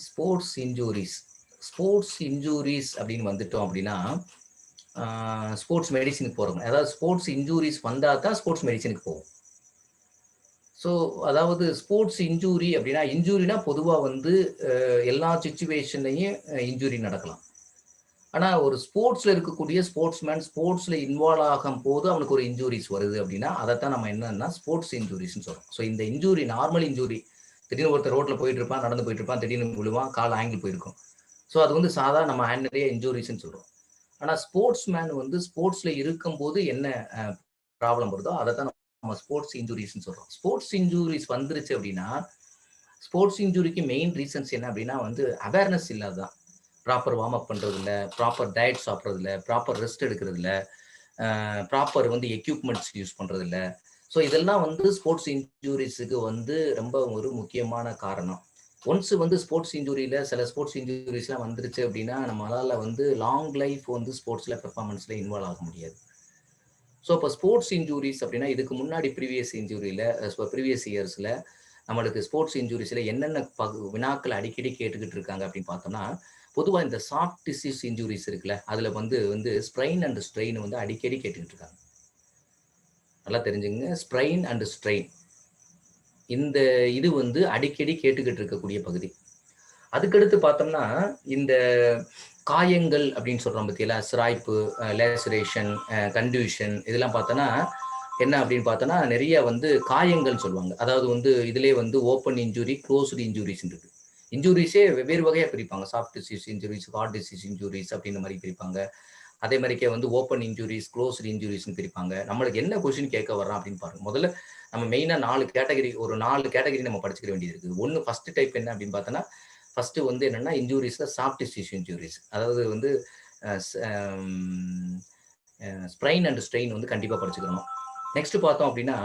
Sports injurious sports injurious அப்படின்னு வந்துட்டோம் அப்படின்னா ஸ்போர்ட்ஸ் மெடிசினுக்கு போகிறோம். அதாவது ஸ்போர்ட்ஸ் இன்ஜூரிஸ் வந்தால் தான் ஸ்போர்ட்ஸ் மெடிசினுக்கு போகும். ஸோ அதாவது ஸ்போர்ட்ஸ் இன்ஜூரி அப்படின்னா, இன்ஜூரினா பொதுவாக வந்து எல்லா சுச்சுவேஷன்லையும் இன்ஜூரி நடக்கலாம். ஆனால் ஒரு ஸ்போர்ட்ஸில் இருக்கக்கூடிய ஸ்போர்ட்ஸ்மேன் ஸ்போர்ட்ஸில் இன்வால்வ் ஆகும் போது அவனுக்கு ஒரு இன்ஜூரிஸ் வருது அப்படின்னா, அதைத்தான் நம்ம என்னன்னா ஸ்போர்ட்ஸ் இன்ஜூரிஸ்ன்னு சொல்கிறோம். ஸோ இந்த இன்ஜூரி நார்மல் இன்ஜூரி, திடீர்னு ஒருத்தர் ரோட்டில் போயிட்டு இருப்பான், நடந்து போயிட்டு இருப்பான், திடீர்னு விழுவான், கால் ஆங்கிள் போயிருக்கும். ஸோ அது வந்து சாதாரண நம்ம ஆர்டினரியா இன்ஜூரிஸ்ன்னு சொல்கிறோம். ஆனால் ஸ்போர்ட்ஸ் மேன் வந்து ஸ்போர்ட்ஸில் இருக்கும்போது என்ன ப்ராப்ளம் வருதோ அதை தான் நம்ம ஸ்போர்ட்ஸ் இன்ஜூரிஸ்ன்னு சொல்கிறோம். ஸ்போர்ட்ஸ் இன்ஜூரிஸ் வந்துருச்சு அப்படின்னா, ஸ்போர்ட்ஸ் இன்ஜூரிக்கு மெயின் ரீசன்ஸ் என்ன அப்படின்னா வந்து அவேர்னஸ் இல்லாதான். ப்ராப்பர் வார்ம் அப் பண்ணுறது இல்லை, ப்ராப்பர் டயட் சாப்பிட்றது இல்லை, ப்ராப்பர் ரெஸ்ட் எடுக்கிறது இல்லை, ப்ராப்பர் வந்து எக்யூப்மெண்ட்ஸ் யூஸ் பண்ணுறது இல்லை. ஸோ இதெல்லாம் வந்து ஸ்போர்ட்ஸ் இன்ஜூரிஸுக்கு வந்து ரொம்ப ஒரு முக்கியமான காரணம். ஒன்ஸ் வந்து ஸ்போர்ட்ஸ் இன்ஜூரியில் சில ஸ்போர்ட்ஸ் இன்ஜூரிஸ்லாம் வந்துருச்சு அப்படின்னா, நம்மளால் வந்து லாங் லைஃப் வந்து ஸ்போர்ட்ஸில் பெர்ஃபார்மன்ஸில் இன்வால்வ் ஆக முடியாது. ஸோ இப்போ ஸ்போர்ட்ஸ் இன்ஜூரிஸ் அப்படின்னா, இதுக்கு முன்னாடி ப்ரீவியஸ் இயர்ஸில் நம்மளுக்கு ஸ்போர்ட்ஸ் இன்ஜூரிஸில் என்னென்ன வினாக்கள் அடிக்கடி கேட்டுக்கிட்டு இருக்காங்க அப்படின்னு பார்த்தோம்னா, பொதுவாக இந்த சாஃப்ட் டிஷ்யூஸ் இன்ஜூரிஸ் இருக்குல்ல, அதில் வந்து ஸ்ப்ரைன் அண்ட் ஸ்ட்ரெயின் வந்து அடிக்கடி கேட்டுக்கிட்டு இருக்காங்க. நல்லா தெரிஞ்சுங்க, ஸ்ப்ரைன் அண்ட் ஸ்ட்ரெயின் இந்த இது வந்து அடிக்கடி கேட்டுக்கிட்டு இருக்கக்கூடிய பகுதி. அதுக்கடுத்து பார்த்தோம்னா, இந்த காயங்கள் அப்படின்னு சொல்கிறோம் பற்றியில, சிராய்ப்பு, லேசரேஷன், கன்டியூஷன் இதெல்லாம் பார்த்தோன்னா என்ன அப்படின்னு பார்த்தோன்னா, நிறைய வந்து காயங்கள் சொல்லுவாங்க. அதாவது வந்து இதிலே வந்து ஓப்பன் இன்ஜுரி, க்ளோஸ்டு இன்ஜுரிஸ் இருக்கு. இன்ஜுரிஸே வெவ்வேறு வகையாக பிரிப்பாங்க. Soft tissues injuries, hard tissues injuries அப்படின்ற மாதிரி பிரிப்பாங்க. அதே மாதிரிக்கே வந்து ஓப்பன் இன்ஜுரிஸ், க்ளோஸ்டு இன்ஜுரிஸ்னு பிரிப்பாங்க. நம்மளுக்கு என்ன கொஸ்டின் கேட்க வர்றான் அப்படின்னு பாருங்க. முதல்ல நம்ம மெயினாக 4 கேட்டகரி நம்ம படிச்சுக்க வேண்டியது இருக்குது. ஒன்று ஃபர்ஸ்ட் டைப் என்ன அப்படின்னு பார்த்தோன்னா, ஃபர்ஸ்ட் வந்து என்னன்னா இன்ஜுரிஸ்ல சாஃப்ட் டிஷ்யூஸ் இன்ஜுரிஸ். அதாவது வந்து ஸ்ப்ரைன் அண்ட் ஸ்ட்ரெயின் வந்து கண்டிப்பாக படிச்சுக்கணும். நெக்ஸ்ட் பார்த்தோம் அப்படின்னா,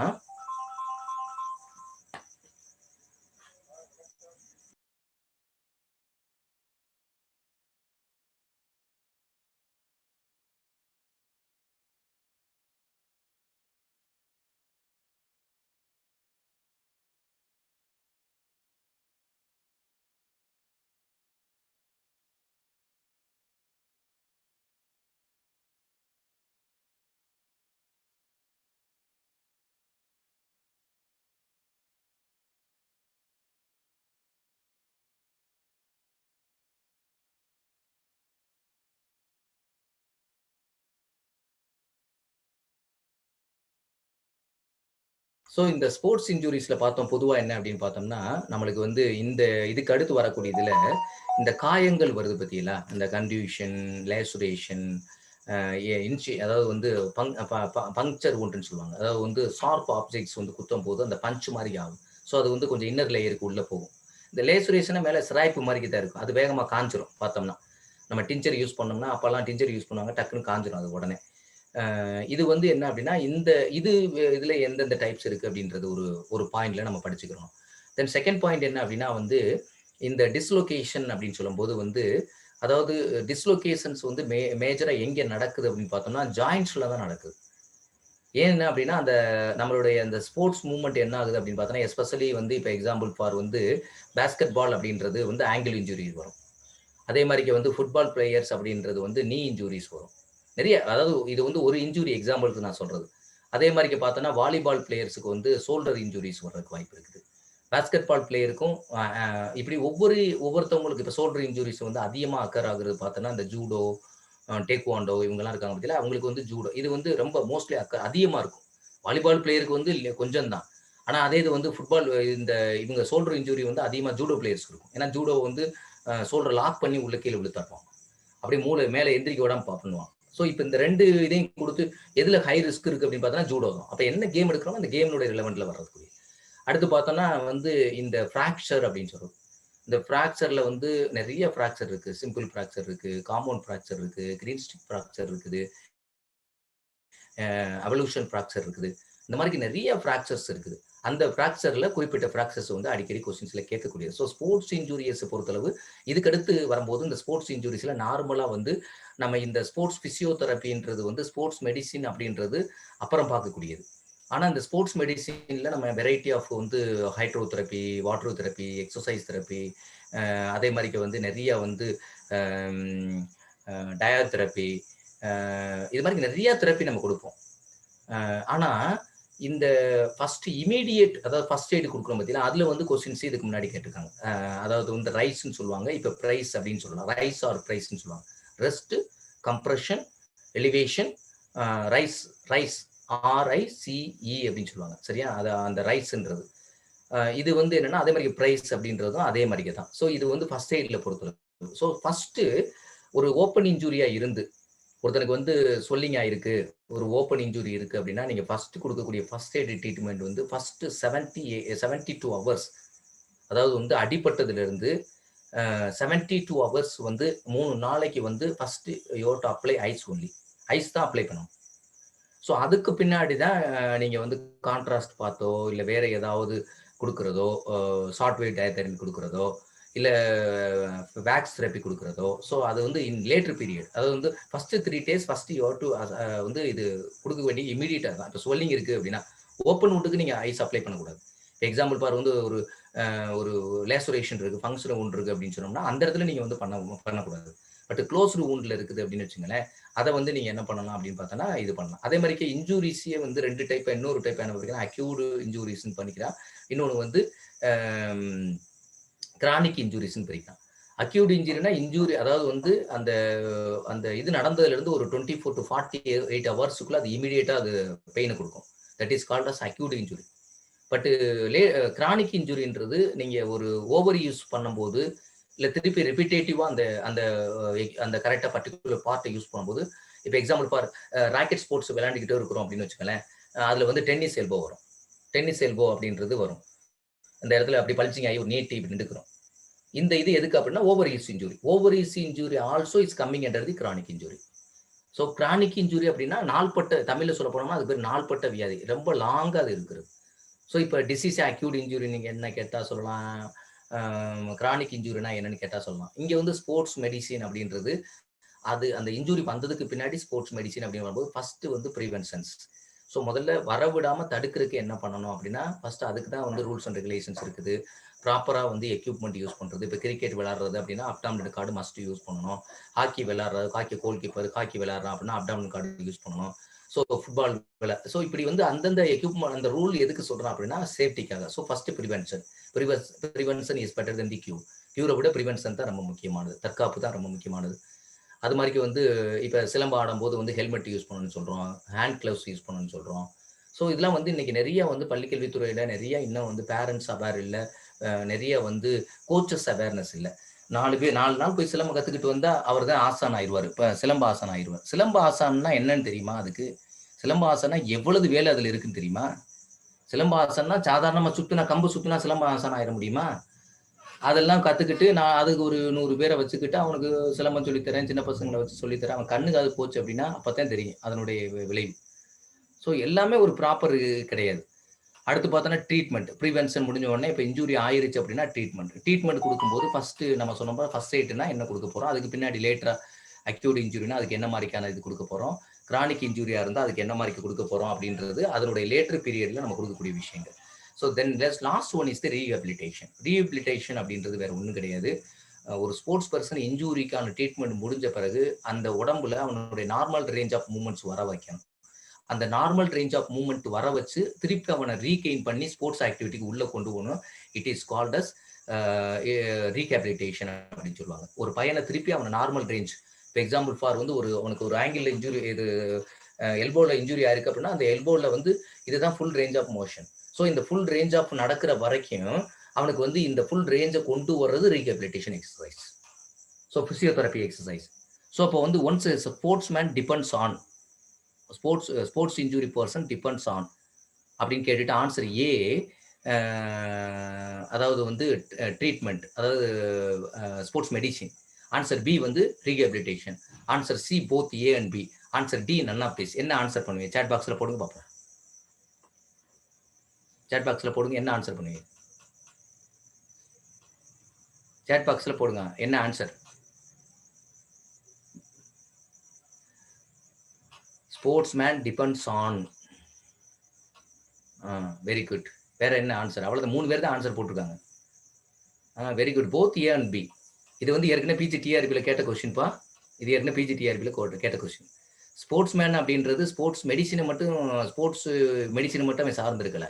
ஸோ இந்த ஸ்போர்ட்ஸ் இன்ஜுரிஸில் பார்த்தோம் பொதுவாக என்ன அப்படின்னு பார்த்தோம்னா, நம்மளுக்கு வந்து இந்த இதுக்கு அடுத்து வரக்கூடிய இதில் இந்த காயங்கள் வருது பார்த்தீங்களா, இந்த கன்டியூஷன், லேசுரேஷன், அதாவது வந்து பங்க்சர் ஒன்றுன்னு சொல்லுவாங்க. அதாவது வந்து ஷார்ப் ஆப்ஜெக்ட்ஸ் வந்து குத்தும் போது அந்த பஞ்ச் மாதிரி ஆகும். ஸோ அது வந்து கொஞ்சம் இன்னர் லேயருக்கு உள்ளே போகும். இந்த லேசுரேஷனை மேலே சிராய்ப்பு மாதிரி தான் இருக்கும். அது வேகமாக காஞ்சிரும் பார்த்தோம்னா. நம்ம டிஞ்சர் யூஸ் பண்ணோம்னா, அப்போல்லாம் டிஞ்சர் யூஸ் பண்ணுவாங்க, டக்குன்னு காஞ்சிரும் அது உடனே. இது வந்து என்ன அப்படின்னா, இதுல எந்தெந்த டைப்ஸ் இருக்கு அப்படின்றது ஒரு ஒரு பாயிண்ட்ல நம்ம படிச்சுக்கிறோம். தென் செகண்ட் பாயிண்ட் என்ன அப்படின்னா வந்து, இந்த டிஸ்லொகேஷன் அப்படின்னு சொல்லும்போது வந்து, அதாவது டிஸ்லொகேஷன்ஸ் வந்து மேஜரா எங்க நடக்குது அப்படின்னு பார்த்தோம்னா, ஜாயிண்ட்ஸ்ல தான் நடக்குது. ஏன் அப்படின்னா, அந்த நம்மளுடைய அந்த ஸ்போர்ட்ஸ் மூவ்மெண்ட் என்ன ஆகுது அப்படின்னு பார்த்தோம்னா, எஸ்பெஷலி வந்து இப்போ எக்ஸாம்பிள் ஃபார் வந்து பேஸ்கெட் பால் அப்படின்றது வந்து ஆங்கிள் இன்ஜுரி வரும். அதே மாதிரிக்கு வந்து ஃபுட்பால் பிளேயர்ஸ் அப்படின்றது வந்து நீ இன்ஜூரிஸ் வரும். நிறைய, அதாவது இது வந்து ஒரு இன்ஜூரி எக்ஸாம்பிளுக்கு நான் சொல்றது. அதே மாதிரிக்கு பார்த்தோன்னா, வாலிபால் பிளேயர்ஸுக்கு வந்து ஷோல்டர் இன்ஜூரிஸ் வர்றதுக்கு வாய்ப்பு இருக்குது. பாஸ்கெட் பால் பிளேயருக்கும் இப்படி ஒவ்வொருத்தவங்களுக்கு இப்போ ஷோல்டர் இன்ஜூரிஸ் வந்து அதிகமா அக்கர் ஆகுறது பார்த்தோன்னா, இந்த ஜூடோ, டேக்வாண்டோ இவங்கலாம் இருக்காங்க பார்த்தீங்களா, அவங்களுக்கு வந்து ஜூடோ இது வந்து ரொம்ப மோஸ்ட்லி அதிகமா இருக்கும். வாலிபால் பிளேயருக்கு வந்து கொஞ்சம் தான். ஆனா அதே இது வந்து ஃபுட்பால் இந்த இவங்க ஷோல்டர் இன்ஜூரி வந்து அதிகமா ஜூடோ பிளேயர்ஸ்க்கு இருக்கும். ஏன்னா ஜூடோ வந்து ஷோல்டர் லாக் பண்ணி உள்ள கீழ விழுத்தட்டும். அப்படியே மூளை மேல எந்திரிக்க விடாம பண்ணுவான். ஸோ இப்போ இந்த 2 இதையும் குடுத்து எதுல ஹை ரிஸ்க் இருக்கு அப்படின்னு பார்த்தோம்னா ஜூடோ தான். அப்ப என்ன கேம் எடுக்கிறோமோ அந்த கேமினுடைய ரிலவென்ட்ல வர்றதுக்குரிய. அடுத்து பார்த்தோம்னா வந்து இந்த ஃப்ராக்சர் அப்படின்னு சொல்றோம். இந்த ஃப்ராக்சர்ல வந்து நிறைய ஃப்ராக்சர் இருக்கு. சிம்பிள் ஃப்ராக்சர் இருக்கு, காம்பவுண்ட் ஃப்ராக்சர் இருக்கு, கிரீன் ஸ்டிக் ஃப்ராக்சர் இருக்குது, அவல்யூஷன் ஃப்ராக்சர் இருக்குது. இந்த மாதிரி நிறைய ஃப்ராக்சர்ஸ் இருக்குது. அந்த ஃப்ராக்சர்ல குறிப்பிட்ட ஃப்ராக்சர்ஸ் வந்து அடிக்கடி கொஸ்டின்ஸ்ல கேட்கக்கூடியது. ஸோ ஸ்போர்ட்ஸ் இன்ஜூரியஸ் பொறுத்தளவு இதுக்கடுத்து வரும்போது இந்த ஸ்போர்ட்ஸ் இன்ஜூரிஸ்ல நார்மலா வந்து நம்ம இந்த ஸ்போர்ட்ஸ் பிசியோதெரபின்றது வந்து ஸ்போர்ட்ஸ் மெடிசின் அப்படின்றது அப்புறம் பார்க்கக்கூடியது. ஆனால் இந்த ஸ்போர்ட்ஸ் மெடிசினில் நம்ம வெரைட்டி ஆஃப் வந்து hydrotherapy, water therapy, exercise therapy, அதே மாதிரிக்கு வந்து நிறைய வந்து டயோதெரப்பி, இது மாதிரி நிறைய தெரப்பி நம்ம கொடுப்போம். ஆனால் இந்த ஃபர்ஸ்ட் இமீடியேட், அதாவது ஃபர்ஸ்ட் எய்டு கொடுக்குறோம் பார்த்தீங்கன்னா, அதில் வந்து கொஸ்டின்ஸ் இதுக்கு முன்னாடி கேட்டிருக்காங்க. அதாவது வந்து ரைஸ்ன்னு சொல்லுவாங்க, இப்போ ப்ரைஸ் அப்படின்னு சொல்லலாம். ரைஸ் ஆர் ப்ரைஸ்ன்னு சொல்லுவாங்க. Rest, compression, elevation, rice. Rice RICE அப்படின்னு சொல்லுவாங்க. சரியா? அது அந்த ரைஸ்ன்றது. இது வந்து என்னன்னா அதே மாதிரி பிரைஸ் அப்படின்றதும் அதே மாதிரியே தான். ஸோ இது வந்து ஃபர்ஸ்ட் எய்ட்ல பொறுத்தவரை. ஸோ ஃபர்ஸ்ட் ஒரு ஓப்பன் இன்ஜுரியா இருந்து ஒருத்தனுக்கு வந்து ஸ்வெல்லிங் ஆயிருக்கு, ஒரு ஓப்பன் இன்ஜுரி இருக்கு அப்படின்னா, நீங்க ஃபர்ஸ்ட் கொடுக்கக்கூடிய ஃபர்ஸ்ட் எய்ட் ட்ரீட்மெண்ட் வந்து ஃபர்ஸ்ட் 72 ஹவர்ஸ், அதாவது வந்து அடிபட்டதுல இருந்து 72 ஹவர்ஸ் வந்து 3 நாளைக்கு வந்து first you have to apply ice only. Ice தான் அப்ளை பண்ணணும். ஸோ அதுக்கு பின்னாடி தான் நீங்க வந்து கான்ட்ராஸ்ட் பார்த்தோ, இல்ல வேற ஏதாவது குடுக்குறதோ, ஷார்ட் வேவ் டயதெரபி குடுக்குறதோ, இல்ல வேக்ஸ் தெரப்பி குடுக்குறதோ, ஸோ அது வந்து இன் லேட்டர் பீரியட். அதாவது வந்து first 3 days first you have to வந்து இது குடுக்க வேண்டிய இம்மீடியேட்டா தான். இப்போ ஸ்வெல்லிங் இருக்கு அப்படின்னா, ஓப்பன் வுட்டுக்கு நீங்க ஐஸ் அப்ளை பண்ணக்கூடாது. எக்ஸாம்பிள் பாரு வந்து ஒரு ஒரு லேசரேஷன் இருக்கு, ஃபங்ஷனல் வூண்ட் இருக்கு அப்படின்னு சொன்னோம்னா, அந்த இடத்துல நீங்க வந்து பண்ணக்கூடாது. பட் க்ளோஸ்டு வூண்ட்ல இருக்குது அப்படின்னு வச்சுங்களேன், அதை வந்து நீங்க என்ன பண்ணலாம் அப்படின்னு பார்த்தோன்னா இது பண்ணலாம். அதே மாதிரிக்கு இன்ஜூரிஸே வந்து 2 டைப். இன்னொரு டைப் என்ன பார்த்தீங்கன்னா அக்யூட் இன்ஜூரிஸ்ன்னு பண்ணிக்கலாம். இன்னொன்று வந்து கிரானிக் இன்ஜூரிஸ்ன்னு பிரிக்கலாம். அக்யூட் இன்ஜுரினா இன்ஜூரி, அதாவது வந்து அந்த அந்த இது நடந்ததுல இருந்து ஒரு 24 to 48 ஹவர்ஸுக்குள்ள அது இமீடியேட்டா அது பெயினை கொடுக்கும். That is called as acute injury. But chronic இன்ஜுரின்றது நீங்க ஒரு ஓவர் யூஸ் பண்ணும்போது, இல்ல திருப்பி ரிப்பீட்டேட்டிவா அந்த அந்த அந்த கரெக்டா பர்டிகுலர் பார்ட்டை யூஸ் பண்ணும்போது, இப்போ எக்ஸாம்பிள் ஃபார் ராக்கெட் ஸ்போர்ட்ஸ் விளையாண்டுக்கிட்டே இருக்கிறோம் அப்படின்னு வச்சுக்கோங்களேன், அதுல வந்து டென்னிஸ் எல்போ வரும். டென்னிஸ் எல்போ அப்படின்றது வரும். அந்த இடத்துல அப்படி பல்ச்சிங் ஆகி ஒரு நீட்டி இப்படி நின்றுக்கிறோம். இந்த இது எதுக்கு அப்படின்னா over use injury. Over use injury also is coming under the chronic injury. So chronic injury அப்படின்னா நாள்பட்ட, தமிழ்ல சொல்ல போனோம்னா அது பேர் நாள்பட்ட வியாதி. ரொம்ப லாங்கா அது இருக்கிறது. ஸோ இப்போ டிசீஸ் அக்யூட் இன்ஜுரி நீங்க என்ன கேட்டா சொல்லலாம், கிரானிக் இன்ஜுரினா என்னன்னு கேட்டா சொல்லலாம். இங்க வந்து ஸ்போர்ட்ஸ் மெடிசின் அப்படின்றது அது அந்த இன்ஜுரி வந்ததுக்கு பின்னாடி ஸ்போர்ட்ஸ் மெடிசின் அப்படின்னு வரும்போது ஃபர்ஸ்ட் வந்து ப்ரிவென்ஷன்ஸ். ஸோ முதல்ல வரவிடாம தடுக்கிறதுக்கு என்ன பண்ணணும் அப்படின்னா, ஃபர்ஸ்ட் அதுக்கு தான் வந்து ரூல்ஸ் அண்ட் ரெகுலேஷன்ஸ் இருக்குது. ப்ராப்பரா வந்து எக்யூப்மெண்ட் யூஸ் பண்றது. இப்போ கிரிக்கெட் விளையாடுறது அப்படின்னா அப்டாமினல் கார்டு மஸ்ட் யூஸ் பண்ணணும். ஹாக்கி விளையாடுறது, ஹாக்கி கோல் கீப்பர் ஹாக்கி விளையாடுறான் அப்படின்னா அப்டாமினல் கார்டு யூஸ் பண்ணணும். ஸோ ஃபுட்பால் ஸோ இப்படி வந்து அந்தந்த எக்யூப்மெண்ட், அந்த ரூல் எதுக்கு சொல்றோம் அப்படின்னா சேஃப்டிக்காக. So first prevention. Prevention is better then the cure. கியூரை விட ப்ரிவென்ஷன் தான் ரொம்ப முக்கியமானது. தற்காப்பு தான் ரொம்ப முக்கியமானது. அது மாதிரிக்கு வந்து இப்போ சிலம்பம் ஆடும்போது வந்து ஹெல்மெட் யூஸ் பண்ணணும்னு சொல்றோம், ஹேண்ட் கிளவுஸ் யூஸ் பண்ணணும்னு சொல்றோம். ஸோ இதெல்லாம் வந்து இன்னைக்கு நிறைய வந்து பள்ளிக்கல்வித்துறையில நிறைய இன்னும் வந்து பேரண்ட்ஸ் அவேர் இல்லை, நிறைய வந்து கோச்சஸ் அவேர்னஸ் இல்லை. 4 நாள் போய் சிலம்பம் கத்துக்கிட்டு வந்தா அவர் தான் ஆசான் ஆயிடுவார். இப்போ சிலம்ப ஆசான் ஆயிடுவார். சிலம்ப ஆசான்னா என்னன்னு தெரியுமா? அதுக்கு சிலம்ப ஆசனா எவ்வளவு வேலை அதுல இருக்குன்னு தெரியுமா? சிலம்ப ஆசன்னா சாதாரணமா சுத்துனா, கம்பு சுத்துனா சிலம்ப ஆசான் ஆயிட முடியுமா? அதெல்லாம் கத்துக்கிட்டு நான் அதுக்கு ஒரு 100 பேரை வச்சுக்கிட்டு அவனுக்கு சிலம்பம் சொல்லித்தரேன், சின்ன பசங்களை வச்சு சொல்லித்தரேன். அவன் கண்ணுக்கு அது போச்சு அப்படின்னா அப்பதான் தெரியும் அதனுடைய விளைவு. ஸோ எல்லாமே ஒரு ப்ராப்பர் கிடையாது. அடுத்து பார்த்தோன்னா ட்ரீட்மெண்ட். ப்ரிவென்ஷன் முடிஞ்ச உடனே இப்போ இன்ஜுரி ஆயிருச்சு அப்படின்னா ட்ரீட்மெண்ட். ட்ரீட்மெண்ட் கொடுக்கும்போது ஃபர்ஸ்ட் நம்ம சொன்னோம் ஃபர்ஸ்ட் எய்ட்னா என்ன கொடுக்க போறோம், அதுக்கு பின்னாடி லேட்டரா அக்யூட் இன்ஜுரினா அதுக்கு என்ன மாதிரிக்கான இது கொடுக்க போறோம், கிரானிக் இன்ஜுரியா இருந்தால் அதுக்கு என்ன மாதிரி கொடுக்க போறோம் அப்படின்றது அதனுடைய லேட்டர் பீரியட்ல நம்ம கொடுக்கக்கூடிய விஷயங்கள். So then last one is the rehabilitation. Rehabilitation அப்படின்றது வேற ஒன்றும் கிடையாது. ஒரு ஸ்போர்ட்ஸ் பர்சன் இன்ஜூரிக்கான ட்ரீட்மெண்ட் முடிஞ்ச பிறகு அந்த உடம்புல அவனுடைய நார்மல் ரேஞ்ச் ஆஃப் மூவ்மெண்ட்ஸ் வர வைக்கணும். அந்த நார்மல் ரேஞ்ச் ஆஃப் மூவ்மெண்ட் வர வச்சு திருப்பி அவனை ரீகெயின் பண்ணி ஸ்போர்ட்ஸ் ஆக்டிவிட்டிக்கு உள்ள கொண்டு போகணும். It is called as rehabilitation அப்படின்னு சொல்லுவாங்க. ஒரு பையனை திருப்பி அவனை நார்மல் ரேஞ்ச், இப்போ எக்ஸாம்பிள் ஃபார் வந்து அவனுக்கு ஒரு ஆங்கிள் இன்ஜுரி, இது எல்போல இன்ஜுரி ஆயிருக்கு அப்படின்னா அந்த எல்போல வந்து இதுதான் full range of motion. So இந்த ஃபுல் ரேஞ்ச் ஆஃப் நடக்கிற வரைக்கும் அவனுக்கு வந்து இந்த ஃபுல் ரேஞ்சை கொண்டு வர்றது rehabilitation exercise. So physiotherapy exercise. So அப்போ வந்து once sports man depends on sports injury person depends on அப்படின்னு கேட்டுட்டு ஆன்சர் ஏ, அதாவது வந்து ட்ரீட்மெண்ட், அதாவது ஸ்போர்ட்ஸ் மெடிசின். ஆன்சர் பி வந்து rehabilitation. Answer C both A and B. Answer D none of this. என்ன answer பண்ணுவீங்க? சாட் பாக்ஸ்ல போடுங்க பார்ப்போம். சாட் பாக்ஸ்ல போடுங்க, என்ன ஆன்சர் பண்ணுவீங்க? சாட் பாக்ஸ்ல போடுங்க என்ன answer. Sports man depends on. Very good. வேற என்ன ஆன்சர்? அவ்வளவுதான் 3 பேர் தான் ஆன்சர் போட்டிருக்காங்க. Very good. Both A and B. இது வந்து ஏற்கனவே பிஜிடிஆர்பில கேட்ட கொஸ்டின்ப்பா. இது ஏற்கனவே பிஜிடிஆர்பில கேட்ட கொஸ்டின். ஸ்போர்ட்ஸ் மேன் அப்படின்றது ஸ்போர்ட்ஸ் மெடிசினை மட்டும் ஸ்போர்ட்ஸ் மெடிசினை மட்டும் அவன் சார்ந்திருக்கல.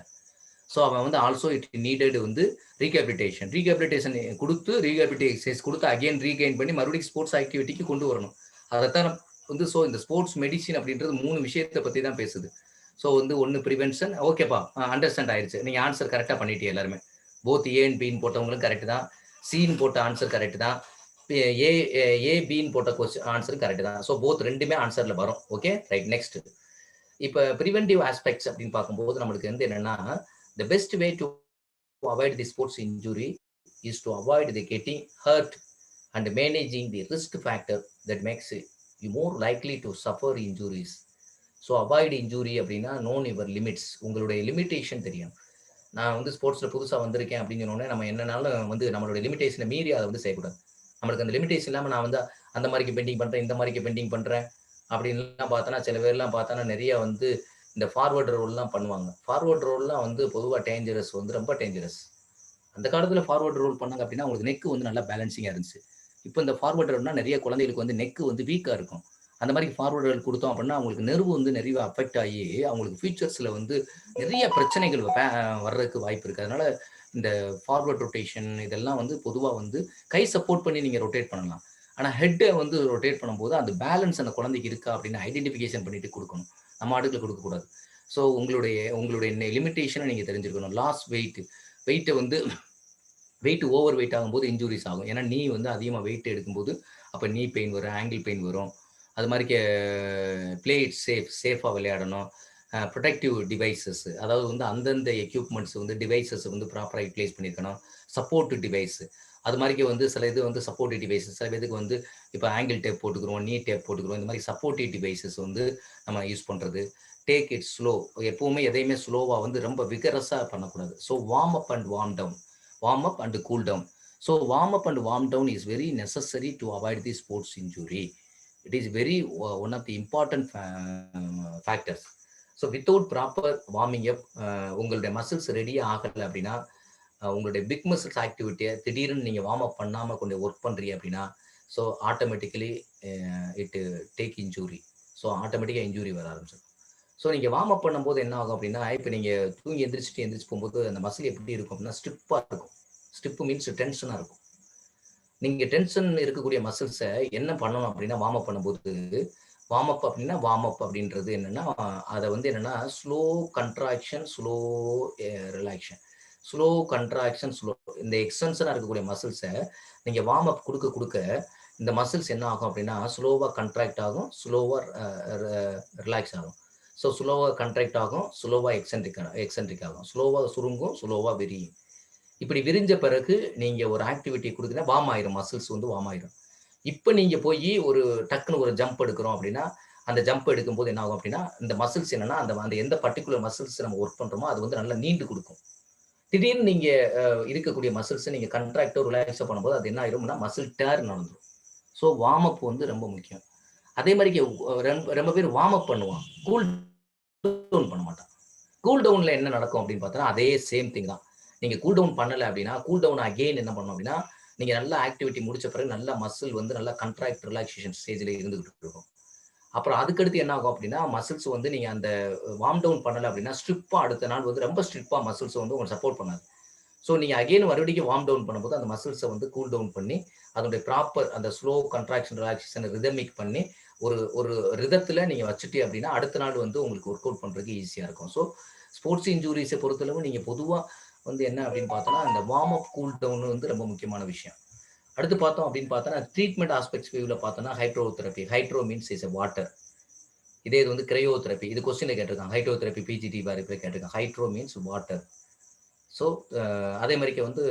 ஸோ அவன் வந்து ஆல்சோ இட் நீடட் வந்து ரீஹேபிலிட்டேஷன் கொடுத்து ரீஹேபிலிட்டேஷன் கொடுத்து அகைன் ரீகெயின் பண்ணி மறுபடியும் ஸ்போர்ட்ஸ் ஆக்டிவிட்டிக்கு கொண்டு வரணும். அதைத்தான் வந்து ஸோ இந்த ஸ்போர்ட்ஸ் மெடிசின் அப்படின்றது 3 விஷயத்தை பற்றி தான் பேசுது. ஸோ வந்து ஒன்று ப்ரிவென்ஷன். ஓகேப்பா, அண்டர்ஸ்டாண்ட் ஆயிடுச்சு. நீங்கள் ஆன்சர் கரெக்டாக பண்ணிட்டீங்க எல்லாருமே. போத் ஏ அண்ட் பின்னு போட்டவங்களும் கரெக்ட் தான். சின்னு போட்ட ஆன்சர் கரெக்ட் தான். ஏபின்னு போட்ட ஆன்சர் கரெக்ட் தான். ஸோ போத் ரெண்டுமே ஆன்சர்ல வரும். Okay right. நெக்ஸ்ட் இப்போ ப்ரிவென்டிவ் ஆஸ்பெக்ட்ஸ் அப்படின்னு பார்க்கும்போது நம்மளுக்கு வந்து என்னன்னா the best way to avoid the sports injury is to avoid the getting hurt and managing the risk factor that makes you more likely to suffer injuries. So avoid injury அப்படின்னா known your limits. உங்களுடைய limitation தெரியும். நான் வந்து ஸ்போர்ட்ஸில் புதுசாக வந்திருக்கேன் அப்படின்னு சொன்னோடனே நம்ம என்னன்னாலும் வந்து நம்மளோட லிமிட்டேஷனை மீறி அதை வந்து செய்யக்கூடாது. நம்மளுக்கு அந்த லிமிட்டேஷன் இல்லாமல் நான் வந்து அந்த மாதிரிக்கு பெண்டிங் பண்ணுறேன், இந்த மாதிரிக்கு பெண்டிங் பண்ணுறேன் அப்படின்லாம் பார்த்தோன்னா சில பேர்லாம் பார்த்தோன்னா நிறைய வந்து இந்த ஃபார்வர்டு ரோல்லாம் பண்ணுவாங்க. ஃபார்வர்டு ரோல்லாம் வந்து பொதுவாக டேஞ்சரஸ், வந்து ரொம்ப டேஞ்சரஸ். அந்த காலத்தில் ஃபார்வர்டு ரோல் பண்ணாங்க அப்படின்னா அவங்களுக்கு நெக்கு வந்து நல்லா பேலன்சிங்காக இருந்துச்சு. இப்போ இந்த ஃபார்வர்டு ரோல்னா நிறைய குழந்தைகளுக்கு வந்து நெக்கு வந்து வீக்காக இருக்கும். அந்த மாதிரி ஃபார்வர்டு ரோல் கொடுத்தோம் அப்படின்னா அவங்களுக்கு நெர்வு வந்து நிறைய அஃபெக்ட் ஆகி அவங்களுக்கு ஃபியூச்சர்ஸில் வந்து நிறைய பிரச்சனைகள் வர்றதுக்கு வாய்ப்பு இருக்குது. அதனால இந்த ஃபார்வர்ட் ரொட்டேஷன் இதெல்லாம் வந்து பொதுவாக வந்து கை சப்போர்ட் பண்ணி நீங்கள் ரொட்டேட் பண்ணலாம். ஆனால் ஹெட்டை வந்து ரொட்டேட் பண்ணும்போது அந்த பேலன்ஸ் அந்த குழந்தைக்கு இருக்கா அப்படின்னு ஐடென்டிஃபிகேஷன் பண்ணிட்டு கொடுக்கணும். நம்ம ஆடுகளை கொடுக்கக்கூடாது. ஸோ உங்களுடைய லிமிட்டேஷனை நீங்கள் தெரிஞ்சிருக்கணும். லாஸ்ட் வெயிட்டை வந்து வெயிட் ஓவர் வெயிட் ஆகும்போது இன்ஜூரிஸ் ஆகும். ஏன்னா நீ வந்து அதிகமாக வெயிட் எடுக்கும்போது அப்போ நீ பெயின் வரும், ஆங்கிள் பெயின் வரும். அது மாதிரி பிளே இட் சேஃபாக விளையாடணும். ப்ரொடெக்டிவ் டிவைசஸ், அதாவது வந்து அந்தந்த எக்யூப்மெண்ட்ஸ் வந்து டிவைசஸ் வந்து ப்ராப்பராக யூட்டிலைஸ் பண்ணியிருக்கணும். சப்போர்ட் டிவைஸ் அது மாதிரி வந்து சில இது வந்து சப்போர்ட்டிவ் டிவைசஸ், சில இதுக்கு வந்து இப்போ ஆங்கிள் டேப் போட்டுக்கிறோம், நீ டேப் போட்டுக்கிறோம். இந்த மாதிரி சப்போர்ட்டிவ் டிவைசஸ் வந்து நம்ம யூஸ் பண்ணுறது. Take it slow. எப்பவுமே எதையுமே ஸ்லோவாக வந்து ரொம்ப விகரஸாக பண்ணக்கூடாது. So warm up and warm down, warm up and cool down. So warm up and warm down is very necessary to avoid the sports injury. It is very one of the important factors. So without proper warming up, உங்களுடைய muscles ரெடியாக ஆகலை அப்படின்னா உங்களுடைய big muscles ஆக்டிவிட்டியை திடீர்னு நீங்கள் warm up பண்ணாமல் கொஞ்சம் work பண்ணுறீங்க அப்படின்னா so automatically it take injury. So ஆட்டோமேட்டிக்காக இன்ஜூரி வர ஆரம்பிச்சிடும். ஸோ நீங்கள் வார்ம் அப் பண்ணும்போது என்ன ஆகும் அப்படின்னா இப்போ நீங்கள் தூங்கி எந்திரிச்சு போகும்போது அந்த மசில் எப்படி இருக்கும் அப்படின்னா ஸ்டிப்பாக இருக்கும். ஸ்டிப்பு மீன்ஸ் டென்ஷனாக இருக்கும். நீங்கள் டென்ஷன் இருக்கக்கூடிய மசில்ஸை என்ன பண்ணணும் அப்படின்னா வார்ம் அப் பண்ணும்போது வார்ம் அப் அப்படின்றது என்னென்னா அதை வந்து என்னென்னா slow contraction, slow relaxation, slow contraction, slow. இந்த எக்ஸ்டென்ஷனாக இருக்கக்கூடிய மசில்ஸை நீங்கள் வார்ம் அப் கொடுக்க இந்த மசில்ஸ் என்ன ஆகும் அப்படின்னா ஸ்லோவாக கண்ட்ராக்ட் ஆகும், ஸ்லோவாக ரிலாக்ஸ் ஆகும். ஸோ ஸ்லோவாக கண்ட்ராக்ட் ஆகும், ஸ்லோவாக எக்ஸென்ட்ரிக் ஆகும், ஸ்லோவாக சுருங்கும், ஸ்லோவாக விரியும். இப்படி விரிஞ்ச பிறகு நீங்கள் ஒரு ஆக்டிவிட்டி கொடுத்தீங்கன்னா வார்ம் ஆயிரும், மசில்ஸ் வந்து வார்ம் ஆயிரும். இப்போ நீங்கள் போய் ஒரு டக்குன்னு ஒரு ஜம்ப் எடுக்கிறோம் அப்படின்னா அந்த ஜம்ப் எடுக்கும்போது என்ன ஆகும் அப்படின்னா இந்த மசில்ஸ் என்னன்னா அந்த எந்த பர்டிகுலர் மசில்ஸ் நம்ம ஒர்க் பண்ணுறோமோ அது வந்து நல்லா நீண்டு கொடுக்கும். திடீர்னு நீங்கள் இருக்கக்கூடிய மசில்ஸை நீங்கள் கண்ட்ராக்டோ ரிலாக்ஸோ பண்ணும்போது அது என்ன ஆயிரும்னா மசில் டேர் நடந்துடும். ஸோ வார்ம் அப் வந்து ரொம்ப முக்கியம். அதே மாதிரி ரொம்ப பேர் வார்ம் அப் பண்ணுவான், கூல் டவுன் பண்ண மாட்டான். கூல் டவுன்ல என்ன நடக்கும் அப்படின்னு பார்த்தா அதே சேம் திங் தான். நீங்க கூல் டவுன் பண்ணல அப்படின்னா கூல் டவுன் அகெயின் என்ன பண்ணணும் அப்படின்னா நீங்க நல்ல ஆக்டிவிட்டி முடிச்ச பிறகு நல்ல மசில் வந்து நல்லா கண்ட்ராக்ட் ரிலாக்ஸேஷன் ஸ்டேஜ்ல இருந்துகிட்டு இருக்கும். அப்புறம் அதுக்கடுத்து என்ன ஆகும் அப்படின்னா மசில்ஸ் வந்து நீங்க அந்த வார்ம் டவுன் பண்ணல அப்படின்னா ஸ்ட்ரிப்பா அடுத்த நாள் வந்து ரொம்ப ஸ்ட்ரிப்பா மசில்ஸ் வந்து உங்களுக்கு சப்போர்ட் பண்ணாது. ஸோ நீங்க அகெயின் மறுபடியும் வார்ம் டவுன் பண்ணும்போது அந்த மசில்ஸை வந்து கூல் டவுன் பண்ணி அதனுடைய ப்ராப்பர் அந்த ஸ்லோ கண்ட்ராக்ஷன் ரிலாக்ஸேஷன் ரிதமிக் பண்ணி ஒரு ரிதத்துல நீங்க வச்சுட்டே அப்படின்னா அடுத்த நாள் வந்து உங்களுக்கு ஒர்க் அவுட் பண்றதுக்கு ஈஸியா இருக்கும். ஸோ ஸ்போர்ட்ஸ் இன்ஜூரிஸை பொறுத்தளவு நீங்க பொதுவா வந்து என்ன அப்படின்னு பார்த்தோன்னா இந்த வார்ம் அப் கூல் டவுன் வந்து ரொம்ப முக்கியமான விஷயம். அடுத்து பார்த்தோம் அப்படின்னு பார்த்தோன்னா ட்ரீட்மெண்ட் ஆஸ்பெக்ட்ஸ் வியூவில் பார்த்தோன்னா hydrotherapy. Hydro means is a water. இதே இது வந்து கிரையோதெரப்பி. இது கொஸ்டின்ல கேட்டிருக்காங்க. ஹைட்ரோதெரப்பி பிஜிடி வாரிப்பில் கேட்டிருக்காங்க. Hydro means water. ஸோ அதே மாதிரிக்கு வந்து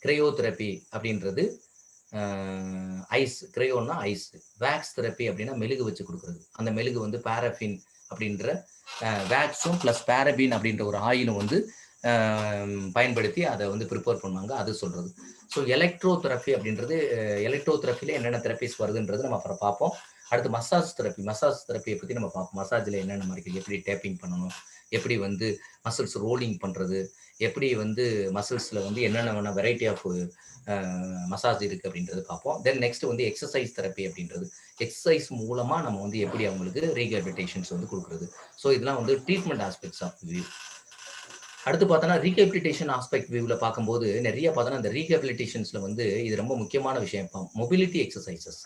கிரையோதெரப்பி அப்படின்றது ஐஸ். கிரையோன்னா ஐஸ். வேக்ஸ் தெரப்பி அப்படின்னா மெழுகு வச்சு கொடுக்குறது. அந்த மெழுகு வந்து பாரஃபின் அப்படின்ற வேக்ஸும் ப்ளஸ் பாரபின் அப்படின்ற ஒரு ஆயிலும் வந்து பயன்படுத்தி அதை வந்து ப்ரிப்பேர் பண்ணுவாங்க, அது சொல்றது. ஸோ எலக்ட்ரோ தெரப்பி அப்படின்றது எலக்ட்ரோதெரப்பியில் என்னென்ன தெரப்பிஸ் வருதுன்றது நம்ம அப்புறம் பார்ப்போம். அடுத்து மசாஜ் தெரப்பியை பற்றி நம்ம பார்ப்போம். மசாஜில் என்னென்ன மாதிரி எப்படி டேப்பிங் பண்ணணும், எப்படி வந்து மசில்ஸ் ரோலிங் பண்ணுறது, எப்படி வந்து மசில்ஸில் வந்து என்னென்ன வெரைட்டி ஆஃப் மசாஜ் இருக்குது அப்படின்றது பார்ப்போம். தென் நெக்ஸ்ட் வந்து எக்ஸசைஸ் தெரப்பி அப்படின்றது, எக்ஸசைஸ் மூலமாக நம்ம வந்து எப்படி அவங்களுக்கு ரீஹேபிலிட்டேஷன்ஸ் வந்து கொடுக்குறது. ஸோ இதெல்லாம் வந்து ட்ரீட்மெண்ட் ஆஸ்பெக்ட்ஸ் ஆஃப் வியூ. அடுத்து பார்த்தோன்னா ரீஹேபிலிட்டேஷன் ஆஸ்பெக்ட் வியூவில் பார்க்கும்போது நிறைய பார்த்தோன்னா இந்த ரீஹேபிலிட்டேஷன்ஸில் வந்து இது ரொம்ப முக்கியமான விஷயம். இப்போ மொபிலிட்டி எக்ஸசைசஸ்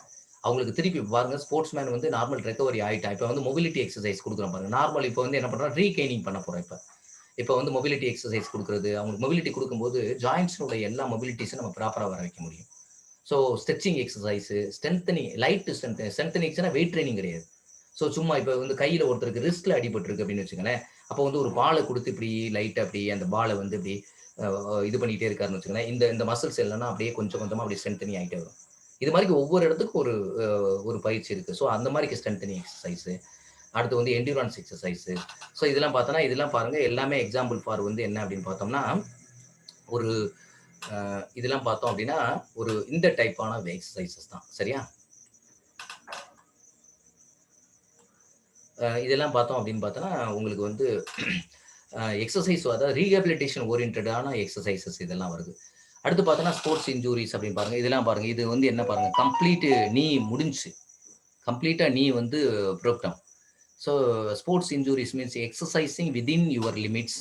அவங்களுக்கு திருப்பி பாருங்க, ஸ்போர்ட்ஸ் மேன் வந்து நார்மல் ரெக்கவரி ஆகிட்டா, இப்போ வந்து மொபிலிட்டி எக்ஸசைஸ் கொடுக்குறோம் பாருங்க. நார்மல் இப்போ வந்து என்ன பண்ணுறோம், ரீகெய்னிங் பண்ண போகிறோம். இப்போ வந்து மொபிலிட்டி எக்ஸசைஸ் கொடுக்குறது, அவங்களுக்கு மொபிலிட்டி கொடுக்கும்போது ஜாயின்ட்ஸோட எல்லா மொபிலிட்டிஸும் நம்ம ப்ராப்பராக வர வைக்க முடியும். So stretching exercise, strengthening, light ஸ்ட்ரென்தனிங்ஸ்னா வெயிட் ட்ரைனிங் கிடையாது. ஸோ சும்மா இப்போ வந்து கையில் ஒருத்தருக்கு ரிஸ்கில் அடிபட்டுருக்கு அப்படின்னு வச்சுக்கோங்களேன், அப்போ வந்து ஒரு பாலை கொடுத்து இப்படி லைட்டாக அப்படி அந்த பாலை வந்து இப்படி இது பண்ணிகிட்டே இருக்காருன்னு வச்சுக்கோங்களேன், இந்த மசில்ஸ் இல்லைன்னா அப்படியே கொஞ்சம் கொஞ்சமாக அப்படியே ஸ்ட்ரென்தனிங் ஆகிட்டே வரும். இது மாதிரி ஒவ்வொரு இடத்துக்கும் ஒரு பயிற்சி இருக்குது. ஸோ அந்த மாதிரி ஸ்ட்ரென்தனிங் எக்ஸசைஸு. அடுத்து வந்து என்டியூரன்ஸ் எக்ஸசைஸு. ஸோ இதெல்லாம் பார்த்தோன்னா இதெல்லாம் பாருங்கள், எல்லாமே எக்ஸாம்பிள் ஃபார் வந்து என்ன அப்படின்னு பார்த்தோம்னா, ஒரு இதெல்லாம் பார்த்தோம் அப்படின்னா ஒரு இந்த டைப்பான எக்ஸசைசஸ் தான். சரியா? இதெல்லாம் பார்த்தோம் அப்படின்னு பார்த்தோன்னா உங்களுக்கு வந்து எக்ஸசைஸ், அதாவது ரீஹேபிலிட்டேஷன் ஓரியன்டான எக்ஸசைசஸ் இதெல்லாம் வருது. அடுத்து பார்த்தோன்னா ஸ்போர்ட்ஸ் இன்ஜூரிஸ் அப்படின்னு பாருங்கள். இதெல்லாம் பாருங்கள், இது வந்து என்ன பாருங்கள், கம்ப்ளீட்டு நீ முடிஞ்சு கம்ப்ளீட்டாக நீ வந்து ப்ரோக்டாம். So sports injuries means exercising within your limits.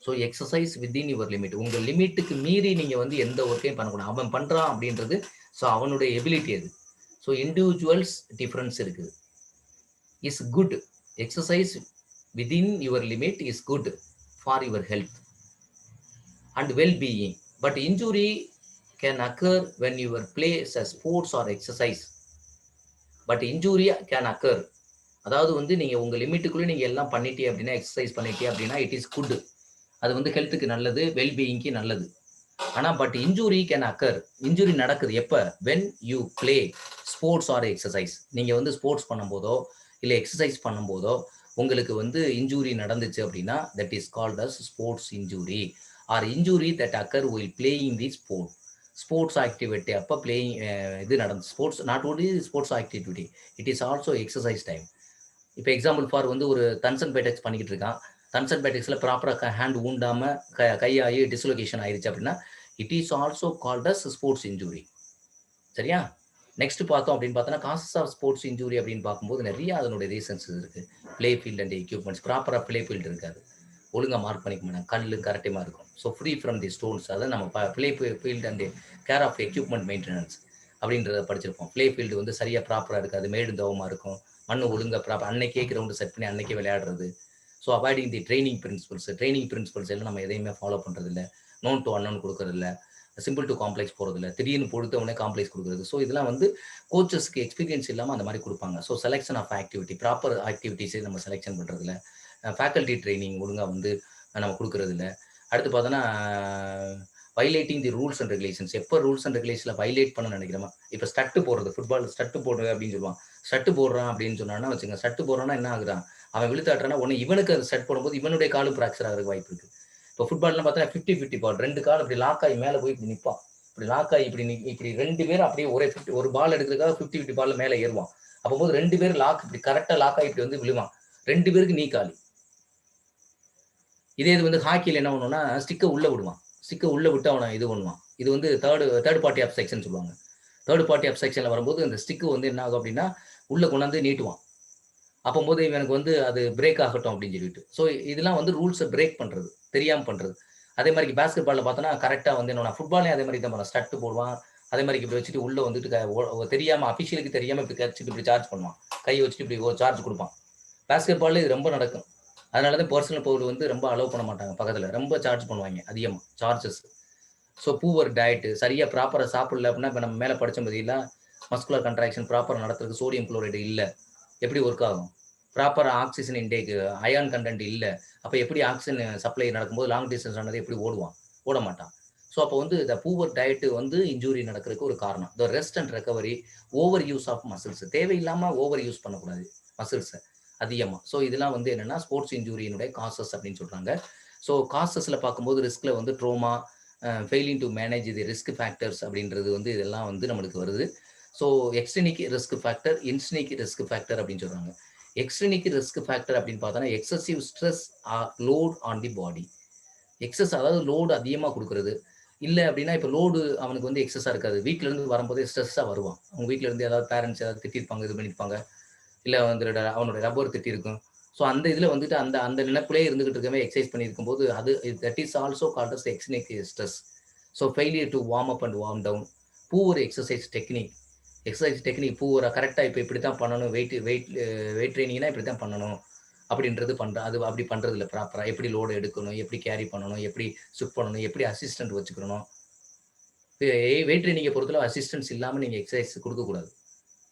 So exercise within your limit. உங்கள் லிமிட்டுக்கு மீறி நீங்கள் வந்து எந்த ஒர்க்கையும் பண்ணக்கூடாது. அவன் பண்ணுறான் அப்படின்றது ஸோ அவனுடைய எபிலிட்டி அது. ஸோ இண்டிவிஜுவல்ஸ் டிஃப்ரென்ஸ் இருக்குது. Is good exercise within your limit is good for your health and well-being. But injury can occur when your plays a sports or exercise. But injury can occur, அதாவது வந்து நீங்கள் உங்கள் லிமிட்டுக்குள்ளே நீங்கள் எல்லாம் பண்ணிட்டே அப்படின்னா, exercise பண்ணிட்டே அப்படின்னா இட் இஸ் குட். அது வந்து ஹெல்த்துக்கு நல்லது, வெல்பீயிங்க்கு நல்லது. ஆனால் but injury can occur, injury நடக்குது எப்போ, when you play sports or exercise. நீங்கள் வந்து ஸ்போர்ட்ஸ் பண்ணும்போதோ இல்லை எக்ஸசைஸ் பண்ணும்போதோ உங்களுக்கு வந்து இன்ஜுரி நடந்துச்சு அப்படின்னா that is called as sports injury or injury that occur will playing the sports activity. அப்போ பிளேயிங் இது நடந்து sports, not only sports activity, it is also exercise time. இப்போ எக்ஸாம்பிள் ஃபார் வந்து ஒரு தன்சன் பேட்டெக்ஸ் பண்ணிக்கிட்டு இருக்கான், தன்சன் பேட்டெக்ஸில் ப்ராப்பராக ஹேண்ட் ஊண்டாமல் கையாகி டிஸ்லொகேஷன் ஆயிடுச்சு அப்படின்னா it is also called as sports injury. சரியா? நெக்ஸ்ட் பார்த்தோம் அப்படின்னு பார்த்தோன்னா காசஸ் ஆஃப் ஸ்போர்ட்ஸ் இன்ஜுரி அப்படின்னு பார்க்கும்போது நிறைய அதனுடைய ரீசன்ஸ் இருக்குது. பிளே ஃபீல்டு அண்ட் எக்யூப்மெண்ட்ஸ், ப்ராப்பராக பிளே ஃபீல்டு இருக்காது, ஒழுங்காக மார்க் பண்ணிக்க மாட்டாங்க, கல்லு கரெக்டாக இருக்கும். So free from the stones, அதை நம்ம play field and care of equipment maintenance அப்படின்றத படிச்சிருப்போம். பிளே ஃபீல்டு வந்து சரியாக ப்ராப்பராக இருக்காது, மேடு தவமாக இருக்கும், மண் ஒழுங்காக ப்ராப்பர் அன்னைக்கே கிரவுண்டு செட் பண்ணி அன்னைக்கே விளையாடுறது. ஸோ அவாய்டிங் தி ட்ரைனிங் பிரின்சிபல்ஸ் எல்லாம் நம்ம எதையுமே ஃபாலோ பண்ணுறதில்ல, நோன் டு அன்னோன் கொடுக்கறதில்ல, சிம்பிள் டு காம்ப்ளெக்ஸ் போகிறதில்ல, திடீர்னு பொறுத்த உடனே காம்ப்ளெக்ஸ் கொடுக்குறது. ஸோ இதெல்லாம் வந்து கோச்சஸ்க்கு எக்ஸ்பீரியன்ஸ் இல்லாமல் அந்த மாதிரி கொடுப்பாங்க. So selection of activity, proper ஆக்டிவிட்டிஸே நம்ம செலெக்ஷன் பண்ணுறதில்ல, ஃபேக்கல்ட்டி ட்ரைனிங் ஒழுங்காக வந்து நம்ம கொடுக்குறதில்ல. அடுத்து பார்த்தோன்னா வைலேட்டிங் தி ரூல்ஸ் அண்ட் ரெகுலேஷன்ஸ். எப்போ ரூல்ஸ் அண்ட் ரெகுலேஷனில் வைலேட் பண்ண நினைக்கிறோமா, இப்போ ஸ்டட்டு போடுறது, ஃபுட்பால் ஸ்டட்டு போடுறது அப்படின்னு சொல்லுவான். ஸ்டட்டு போடுறான் அப்படின்னு சொன்னான்னா வச்சுங்க, ஸ்டட்டு போடுறான்னா என்ன ஆகுறான், அவன் விழுத்தாட்டுறான்னா ஒன்று இவனுக்கு அது ஸ்டட் போடும்போது இவனுடைய காலும் ஃப்ராக்சர் ஆகிறதுக்கு வாய்ப்பு இருக்குது. இப்போ ஃபுட்பால்லாம் பார்த்தா 50-50 பால், 2 கால் இப்படி லாக் ஆகி மேலே போய் இப்படி நிற்பான், இப்படி லாக் ஆகி இப்படி 2 பேரும் அப்படியே ஒரே ஒரு பால் எடுக்கிறதுக்காக 50-50 பால் மேலே ஏறுவான். அப்போது 2 பேர் லாக் இப்படி கரெக்டாக லாக் ஆகி இப்படி வந்து விழுவான், 2 பேருக்கு நீ காலி. இதே இது வந்து ஹாக்கியில் என்ன பண்ணுவோம்னா ஸ்டிக்கை உள்ளே விடுவான், ஸ்டிக்கை உள்ளே விட்டு அவனை இது பண்ணுவான். இது வந்து தேர்ட் பார்ட்டி ஆஃப் செக்ஷன் சொல்லுவாங்க. தேர்ட் பார்ட்டி ஆஃப் செக்ஷனில் வரும்போது அந்த ஸ்டிக்கு வந்து என்ன ஆகும் அப்படின்னா உள்ளே கொண்டாந்து நீட்டுவான். அப்போது இவனுக்கு வந்து அது பிரேக் ஆகட்டும் அப்படின்னு சொல்லிட்டு. ஸோ இதெல்லாம் வந்து ரூல்ஸை பிரேக் பண்ணுறது, தெரியாமல் பண்ணுறது. அதே மாதிரி பேஸ்கெட் பாலில் பார்த்தோன்னா கரெக்டாக வந்து என்னன்னா ஃபுட்பாலே அதே மாதிரி தான் பண்ணுவான், ஸ்டட்டு போடுவான், அதே மாதிரி இப்படி வச்சுட்டு உள்ளே வந்துட்டு தெரியாமல் அஃபிஷியலுக்கு தெரியாமல் இப்படி கடிச்சிட்டு இப்படி சார்ஜ் பண்ணுவான், கையை வச்சுட்டு இப்படி ஒரு சார்ஜ் கொடுப்பான். பேஸ்கெட் பாலில் இது ரொம்ப நடக்கும். அதனால தான் பர்சனல் பவுல் வந்து ரொம்ப அலோவ் பண்ண மாட்டாங்க, பக்கத்தில் ரொம்ப சார்ஜ் பண்ணுவாங்க அதிகமாக சார்ஜஸ். ஸோ பூவர் டயட்டு, சரியாக ப்ராப்பராக சாப்பிடல அப்படின்னா இப்போ நம்ம மேலே படித்த பதிலாக மஸ்குலர் கண்ட்ராக்ஷன் ப்ராப்பராக நடத்துறதுக்கு சோடியம் குளோரைடு இல்லை, எப்படி ஒர்க் ஆகும்? ப்ராப்பராக ஆக்சிஜன் இன்டேக்கு, அயான் கண்டென்ட் இல்லை, அப்போ எப்படி ஆக்சிஜன் சப்ளை நடக்கும்போது லாங் டிஸ்டன்ஸ் ஆனது எப்படி ஓடுவான்? ஓட மாட்டான். ஸோ அப்போ வந்து இந்த பூவர் டயட்டு வந்து இன்ஜூரி நடக்கிறதுக்கு ஒரு காரணம். The rest and recovery, over use of muscles, தேவையில்லாமல் ஓவர் யூஸ் பண்ணக்கூடாது மசில்ஸை அதிகமாக. ஸோ இதெல்லாம் வந்து என்னென்னா ஸ்போர்ட்ஸ் இன்ஜூரியினுடைய காசஸ் அப்படின்னு சொல்கிறாங்க. ஸோ காசஸில் பார்க்கும்போது ரிஸ்கில் வந்து trauma, failing to manage the risk factors அப்படின்றது வந்து இதெல்லாம் வந்து நம்மளுக்கு வருது. So extrinsic risk factor, intrinsic risk factor அப்படின்னு சொல்கிறாங்க. எக்ஸ்ட்ரினிக் ரிஸ்க் ஃபேக்டர் அப்படின்னு பார்த்தோன்னா excessive stress or load on the body. Excess அதாவது லோடு அதிகமாக கொடுக்குறது. இல்லை அப்படின்னா இப்போ லோடு அவனுக்கு வந்து எக்ஸஸாக இருக்காது. வீட்டிலேருந்து வரும்போதே ஸ்ட்ரெஸ்ஸாக வருவான். அவங்க வீட்டிலேருந்து ஏதாவது பேரண்ட்ஸ் ஏதாவது திட்டிருப்பாங்க, இது பண்ணியிருப்பாங்க, இல்லை வந்து அவனோட ரப்பர் திட்டிருக்கும். ஸோ அந்த இதில் வந்துட்டு அந்த அந்த நினைப்பிலே இருந்துகிட்டு இருக்கவே எக்ஸசைஸ் பண்ணியிருக்கும் போது அது that is also called as extrinsic stress. So failure to warm up and warm down, poor exercise technique பூவரா கரெக்டாக இப்போ இப்படி தான் பண்ணணும், வெயிட் ட்ரைனிங்னா இப்படி தான் பண்ணணும் அப்படின்றது அது அப்படி பண்ணுறது இல்லை ப்ராப்பராக. எப்படி லோடு எடுக்கணும், எப்படி கேரி பண்ணணும், எப்படி ஷிஃப்ட் பண்ணணும், எப்படி அசிஸ்டன்ட் வச்சுக்கணும். வெயிட் ட்ரைனிங்கை பொறுத்தளவு அசிஸ்டன்ஸ் இல்லாமல் நீங்கள் எக்ஸசைஸ் கொடுக்கக்கூடாது.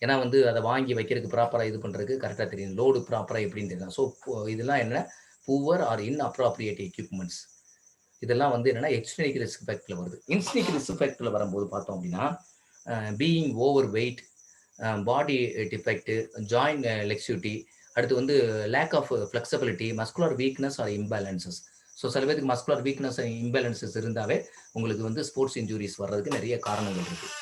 ஏன்னா வந்து அதை வாங்கி வைக்கிறதுக்கு ப்ராப்பராக இது பண்ணுறதுக்கு கரெக்டாக தெரியும், லோடு ப்ராப்பராக எப்படின்னு தெரியும். ஸோ இதெல்லாம் என்ன, பூவர் ஆர் இன்அப்ராப்ரியேட் எக்யூப்மெண்ட்ஸ், இதெல்லாம் வந்து என்னென்னா எக்ஸ்ட்ரினிக் ரிஸ்க் ஃபேக்டரில் வருது. இன்ஸ்ட்ரினிக் ரிஸ்க் ஃபேக்டரில் வரும்போது பார்த்தோம் அப்படின்னா being over weight, body defect, joint laxity, அடுத்து வந்து lack of flexibility, muscular weakness or imbalances. So சில பேருக்கு மஸ்குலர் வீக்னஸ் இம்பேலன்சஸ் இருந்தாவே உங்களுக்கு வந்து ஸ்போர்ட்ஸ் இன்ஜுரிஸ் வர்றதுக்கு நிறைய காரணங்கள் இருக்குது.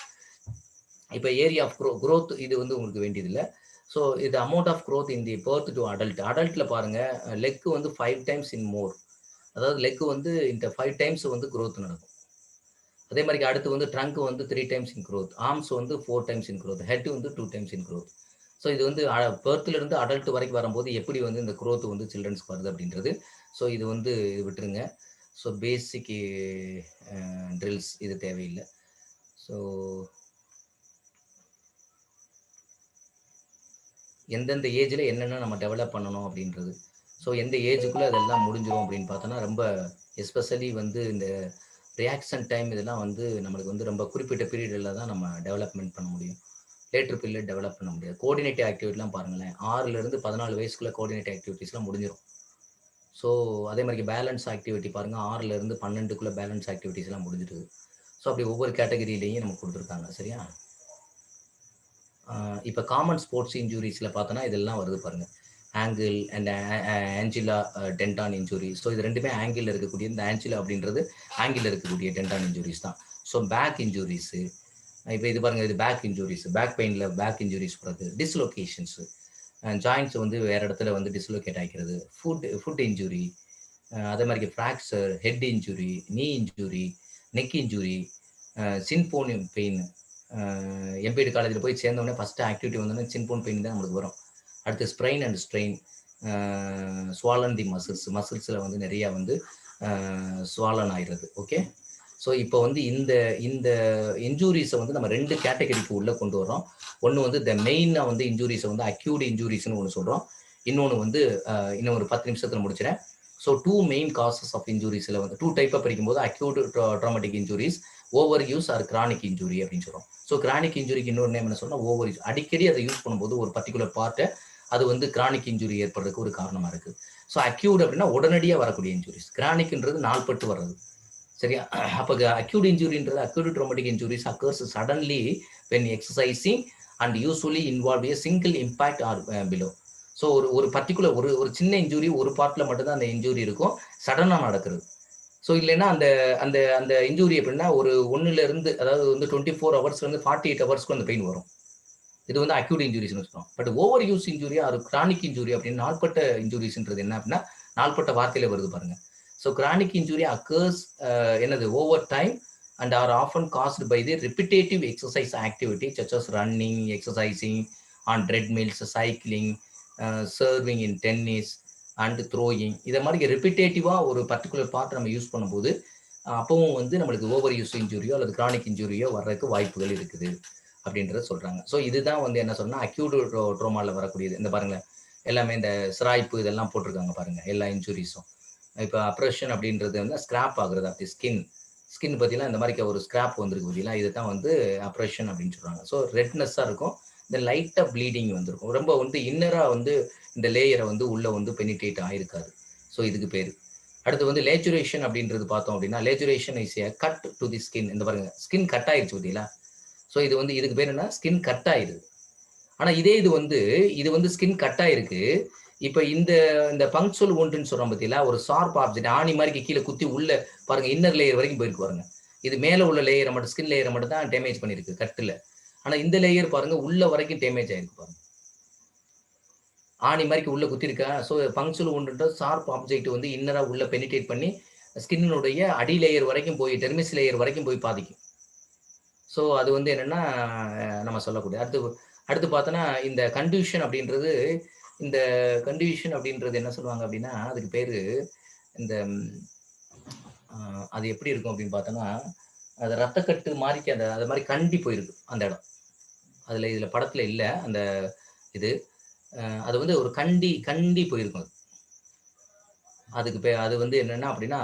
இப்போ ஏரியா ஆஃப் க்ரோத் இது வந்து உங்களுக்கு வேண்டியதில்லை. ஸோ இது amount of growth in the birth to அடல்ட்டில் பாருங்கள், லெக்கு வந்து 5 times இன் மோர், அதாவது லெக்கு வந்து இந்த 5 times வந்து க்ரோத் நடக்கும். அதே மாதிரி அடுத்து வந்து ட்ரங்க் வந்து 3 times இன் க்ரோத், ஆர்ம்ஸ் வந்து 4 times இன் க்ரோத், ஹெட் வந்து 2 times இன் க்ரோத். ஸோ இது வந்து பர்த்லேருந்து அடல்ட் வரைக்கும் வரும்போது எப்படி வந்து இந்த க்ரோத் வந்து சில்ட்ரன்ஸ்க்கு வருது அப்படின்றது. ஸோ இது வந்து இது விட்டுருங்க. ஸோ பேசிக் ட்ரில்ஸ் இது தேவையில்லை. ஸோ எந்தெந்த ஏஜில் என்னென்ன நம்ம டெவலப் பண்ணணும் அப்படின்றது. ஸோ எந்த ஏஜுக்குள்ளே அதெல்லாம் முடிஞ்சிடும் அப்படின்னு பார்த்தோன்னா, ரொம்ப எஸ்பெஷலி வந்து இந்த ரியாக்ஷன் டைம் இதெல்லாம் வந்து நம்மளுக்கு வந்து ரொம்ப குறிப்பிட்ட பீரியடில் தான் நம்ம டெவலப்மெண்ட் பண்ண முடியும். லேட்டர் பீரியட் டெவலப் பண்ண முடியாது. கோஆர்டினேட்டிவ் ஆக்டிவிட்டிலாம் பாருங்களேன், 6லேருந்து 14 வயசுக்குள்ளே கோஆர்டினேட்டிவ் ஆக்டிவிட்டீஸ்லாம் முடிஞ்சிடும். ஸோ அதே மாதிரி பேலன்ஸ் ஆக்டிவிட்டி பாருங்கள், 6லேருந்து 12க்குள்ளே பேலன்ஸ் ஆக்டிவிட்டீஸ்லாம் முடிஞ்சிடுது. ஸோ அப்படி ஒவ்வொரு கேட்டகரியிலையும் நமக்கு கொடுத்துருக்காங்க. சரியா? இப்போ காமன் ஸ்போர்ட்ஸ் இன்ஜுரிஸில் பார்த்தோன்னா இதெல்லாம் வருது பாருங்கள், ஆங்கிள் அண்ட் ஆஞ்சிலா டென்டான் இன்ஜுரி. ஸோ இது ரெண்டுமே ஆங்கிளில் இருக்கக்கூடிய, இந்த ஆஞ்சிலா அப்படின்றது ஆங்கிளில் இருக்கக்கூடிய டென்டான் இன்ஜுரிஸ் தான். ஸோ பேக் இன்ஜுரிஸு, இப்போ இது பாருங்கள், இது பேக் இன்ஜுரிஸ், பேக் பெயினில் பேக் இன்ஜுரிஸ் வருது. டிஸ்லொகேஷன்ஸு, ஜாயின்ட்ஸ் வந்து வேறு இடத்துல வந்து டிஸ்லொகேட் ஆகிக்கிறது. ஃபுட் இன்ஜுரி, அதே மாதிரி ஃப்ராக்சர், ஹெட் இன்ஜுரி, நீ இன்ஜுரி, நெக் இன்ஜுரி, சின்போன் பெயின். எம்பிடி காலேஜில் போய் சேர்ந்தோடனே ஃபஸ்ட்டு ஆக்டிவிட்டி வந்தோடனே சின்போன் பெயின் தான் நம்மளுக்கு வரும். அடுத்து ஸ்ப்ரெயின் அண்ட் ஸ்ட்ரெயின், ஸ்வாலன் தி மசில்ஸில் வந்து நிறையா வந்து ஸ்வாலன் ஆகிடுறது. ஓகே, ஸோ இப்போ வந்து இந்த இந்த இன்ஜூரிஸை வந்து நம்ம 2 கேட்டகரிக்கு உள்ளே கொண்டு வரோம். ஒன்று வந்து இந்த மெயினாக வந்து இன்ஜூரிஸை வந்து அக்யூட் இன்ஜூரிஸ்னு ஒன்று சொல்கிறோம். இன்னொன்று வந்து இன்னும் ஒரு 10 நிமிஷத்தில் முடிச்சிடறேன். ஸோ 2 மெயின் காசஸ் ஆஃப் இன்ஜூரிஸில் வந்து 2 டைப்பாக படிக்கும்போது acute traumatic injuries, over use or chronic injury அப்படின்னு சொல்கிறோம். ஸோ கிரானிக் இன்ஜுரிக்கு இன்னொரு நேம் என்ன சொன்னால் ஓவர் யூஸ். அடிக்கடி அதை யூஸ் பண்ணும்போது ஒரு பர்டிகுலர் பார்ட்டை அது வந்து கிரானிக் இன்ஜுரி ஏற்படுறதுக்கு ஒரு காரணமாக இருக்குது. ஸோ அக்யூட் அப்படின்னா உடனடியாக வரக்கூடிய இன்ஜுரிஸ், கிரானிக்ன்றது நாள்பட்டு வர்றது. சரியா? அப்போ அக்யூட் இன்ஜுரின்றது, acute traumatic injuries occurs suddenly when exercising and usually involve a single impact or blow. So ஒரு பர்டிகுலர் ஒரு சின்ன இன்ஜுரி ஒரு பார்ட்டில் மட்டும்தான் அந்த இன்ஜுரி இருக்கும், சடனாக நடக்கிறது. ஸோ இல்லைன்னா அந்த அந்த அந்த இன்ஜுரி எப்படின்னா ஒரு 1லேருந்து, அதாவது வந்து 24 ஹவர்ஸ்லேருந்து 48 ஹவர்ஸ்க்கு அந்த பெயின் வரும். இது வந்து அக்யூட் இன்ஜுரிஸ்னு சொல்லுவோம். பட் ஓவர் யூஸ் இன்ஜுரி அது கிரானிக் இன்ஜுரி அப்படின்னு நாள்பட்ட இன்ஜுரிஸ்ன்றது என்ன அப்படின்னா, நாள்பட்ட வார்த்தையில வருது பாருங்க. ஸோ கிரானிக் இன்ஜுரி அக்கர்ஸ் என்னது over time and are often caused by the repetitive exercise activity such as running, exercising on treadmills, cycling, serving in tennis and throwing. இதை மாதிரி ரிப்பிட்டேட்டிவாக ஒரு பர்டிகுலர் பார்ட் நம்ம யூஸ் பண்ணும்போது அப்பவும் வந்து நம்மளுக்கு ஓவர் யூஸ் இன்ஜுரியோ அல்லது கிரானிக் இன்ஜுரியோ வர்றதுக்கு வாய்ப்புகள் இருக்குது அப்படின்றத சொல்கிறாங்க. ஸோ இதுதான் வந்து என்ன சொன்னால் அக்யூட் ட்ரோமாவில் வரக்கூடியது. இந்த பாருங்கள், எல்லாமே இந்த சிராய்ப்பு இதெல்லாம் போட்டிருக்காங்க பாருங்கள், எல்லா இன்ஜுரிஸும். இப்போ அப்ரஷன் அப்படின்றது வந்து ஸ்கிராப் ஆகுறது அப்படி ஸ்கின் பார்த்தீங்கன்னா இந்த மாதிரி ஒரு ஸ்கிராப் வந்துருக்கு பார்த்தீங்களா, இது தான் வந்து அப்ரஷன் அப்படின்னு சொல்கிறாங்க. ஸோ ரெட்னஸ்ஸாக இருக்கும், இந்த லைட்டாக ப்ளீடிங் வந்திருக்கும், ரொம்ப வந்து இன்னராக வந்து இந்த லேயரை வந்து உள்ளே வந்து பெனிட்ரேட் ஆகிருக்காது. ஸோ இதுக்கு பேர். அடுத்து வந்து லேச்சுரேஷன் அப்படின்றது பார்த்தோம் அப்படின்னா, laceration is a cut to the skin. இந்த பாருங்க, ஸ்கின் கட் ஆயிடுச்சு பார்த்தீங்களா. ஸோ இது வந்து இதுக்கு பேர் என்ன, ஸ்கின் கட் ஆயிடுது. ஆனால் இது வந்து ஸ்கின் கட் ஆயிருக்கு. இப்போ இந்த பங்க்சுவல் ஒன்றுன்னு சொல்கிறோம் பார்த்தீங்களா, ஒரு ஷார்ப் ஆப்ஜெக்ட் ஆணி மாதிரி கீழே குத்தி உள்ள பாருங்க இன்னர் லேயர் வரைக்கும் போயிருக்கு பாருங்க. இது மேலே உள்ள லேயரை மட்டும், ஸ்கின் லேயரை மட்டும் தான் டேமேஜ் பண்ணியிருக்கு கட்டில். ஆனால் இந்த லேயர் பாருங்க உள்ள வரைக்கும் டேமேஜ் ஆயிருக்கு பாருங்க. ஆணி மாதிரிக்கு உள்ள குத்திருக்கா. ஸோ பங்க்சுவல் woundன்ற ஷார்ப் ஆப்ஜெக்ட் வந்து இன்னரா உள்ள பெனிட்ரேட் பண்ணி ஸ்கின்னுடைய அடி லேயர் வரைக்கும் போய் டெர்மிஸ் லேயர் வரைக்கும் போய் பாதிக்கும். ஸோ அது வந்து என்னன்னா நம்ம சொல்லக்கூடிய அடுத்து அடுத்து பார்த்தோன்னா இந்த கன்டியூஷன் அப்படின்றது இந்த கன்டியூஷன் அப்படின்றது என்ன சொல்லுவாங்க அப்படின்னா அதுக்கு பேரு இந்த அது எப்படி இருக்கும் அப்படின்னு பார்த்தோன்னா அது ரத்தக்கட்டு மாதிரிக்கு அந்த அது மாதிரி கண்டி போயிருக்கு அந்த இடம். அதில் இதில் படத்தில் இல்லை அந்த இது அது வந்து ஒரு கண்டி போயிருக்கும் அது. அதுக்கு அது வந்து என்னன்னா அப்படின்னா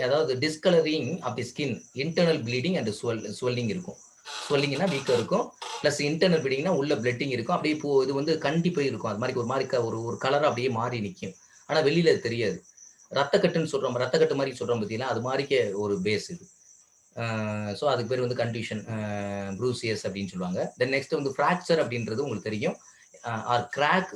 அதாவது discolouring of the skin, internal bleeding and swelling இருக்கும். ஸ்வெல்லிங்னா வீக்கம் இருக்கும், ப்ளஸ் இன்டர்னல் ப்ளீடிங்னா உள்ள பிளட்டிங் இருக்கும். அப்படியே இப்போ இது வந்து கண்டி போய் இருக்கும். அது மாதிரி ஒரு மாதிரி ஒரு கலர் அப்படியே மாறி நிற்கும். ஆனால் வெளியில அது தெரியாது. ரத்தக்கட்டுன்னு சொல்றோம், ரத்தக்கட்டு மாதிரி சொல்றோம் பார்த்தீங்களா, அது மாதிரிக்கே ஒரு பேஸ் இது. ஸோ அதுக்கு பேர் வந்து கண்டிஷன் ப்ரூசியஸ் அப்படின்னு சொல்லுவாங்க. தென் நெக்ஸ்ட் வந்து ஃப்ராக்சர் அப்படின்றது உங்களுக்கு தெரியும். ஆர் கிராக்,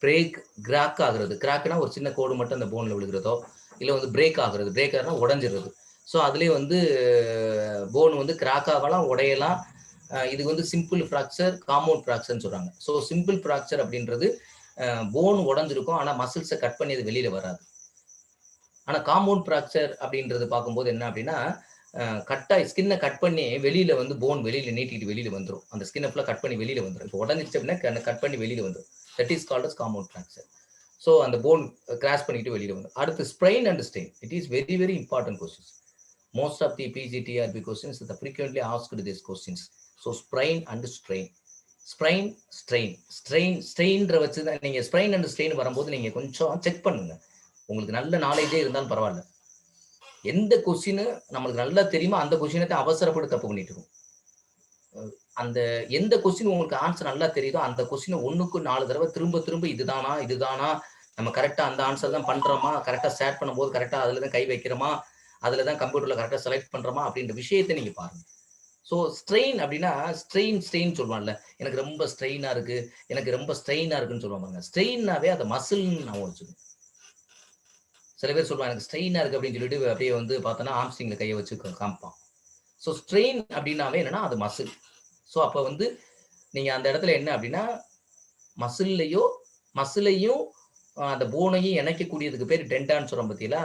பிரேக், கிராக் ஆகுறது. கிராக்னா ஒரு சின்ன கோடு மட்டும் அந்த போன்ல விழுகிறதோ, இல்லை வந்து பிரேக் ஆகுறது. பிரேக் ஆகுனா உடஞ்சிடுறது. ஸோ அதுலேயே வந்து போன் வந்து கிராக் ஆகலாம், உடையலாம். இது வந்து சிம்பிள் ஃப்ராக்சர், காம்பவுண்ட் ஃப்ராக்சர்னு சொல்றாங்க. ஸோ சிம்பிள் ஃப்ராக்சர் அப்படின்றது போன் உடஞ்சிருக்கும், ஆனால் மசில்ஸை கட் பண்ணி அது வெளியில வராது. ஆனால் காம்பவுண்ட் ஃப்ராக்சர் அப்படின்றது பார்க்கும்போது என்ன அப்படின்னா ஸ்கின்னை கட் பண்ணி வெளியில வந்து போன் வெளியில நீட்டிட்டு வெளியில வந்துடும். அந்த ஸ்கின்னை ஃபுல்லாக கட் பண்ணி வெளியில வந்துடும். இப்போ உடஞ்சிச்சு அப்படின்னா கட் பண்ணி வெளியில வந்துடும். That is called as compound fracture. So அந்த போன் கிராஸ் பண்ணிட்டு வெளியில வந்துடும். அடுத்து sprain and strain. It is very very important questions. Most of the PGTRB questions frequently asked this questions. So sprain and strain. Sprain, ஸ்ட்ரெயின்ற வச்சு தான் நீங்க sprain and strain வரும்போது நீங்க கொஞ்சம் செக் பண்ணுங்க. உங்களுக்கு நல்ல நாலேஜே இருந்தாலும் பரவாயில்ல. எந்த கொஸ்டின் நம்மளுக்கு நல்லா தெரியுமோ அந்த கொஸ்டினை தான் அவசரப்பட்டு தப்பு பண்ணிட்டு இருக்கோம். அந்த எந்த கொஸ்டின் உங்களுக்கு ஆன்சர் நல்லா தெரியுதோ அந்த கொஸ்டினை 1க்கு 4 தடவை திரும்ப திரும்ப இதுதானா நம்ம கரெக்டா அந்த ஆன்சர் தான் பண்றோமா, கரெக்டா ஸ்டார்ட் பண்ணும்போது கரெக்டா அதுல தான் கை வைக்கிறோமா, அதுல தான் கம்ப்யூட்டர்ல கரெக்டா செலக்ட் பண்றோமா அப்படின்ற விஷயத்தை நீங்க பாருங்க. ஸோ ஸ்ட்ரெயின் அப்படின்னா ஸ்ட்ரெயின் சொல்லுவாங்கல்ல, எனக்கு ரொம்ப ஸ்ட்ரெயினா இருக்குன்னு சொல்லுவாங்க. ஸ்ட்ரெயின்னாவே அதை மசில்னு நான் வச்சுக்கணும். சில பேர் சொல்லுவாங்க எனக்கு ஸ்ட்ரெயினா இருக்கு அப்படின்னு சொல்லிட்டு அப்படியே வந்து பார்த்தோன்னா ஆம்ஸ்ட்ரிங்ல கையை வச்சு காமிப்பான். ஸோ ஸ்ட்ரெயின் அப்படின்னாவே என்னன்னா அது மசில். ஸோ அப்போ வந்து நீங்க அந்த இடத்துல என்ன அப்படின்னா மசிலையும் அந்த போனையும் இணைக்கக்கூடியதுக்கு பேர் டெண்டான்னு சொல்றோம் பார்த்தீங்களா.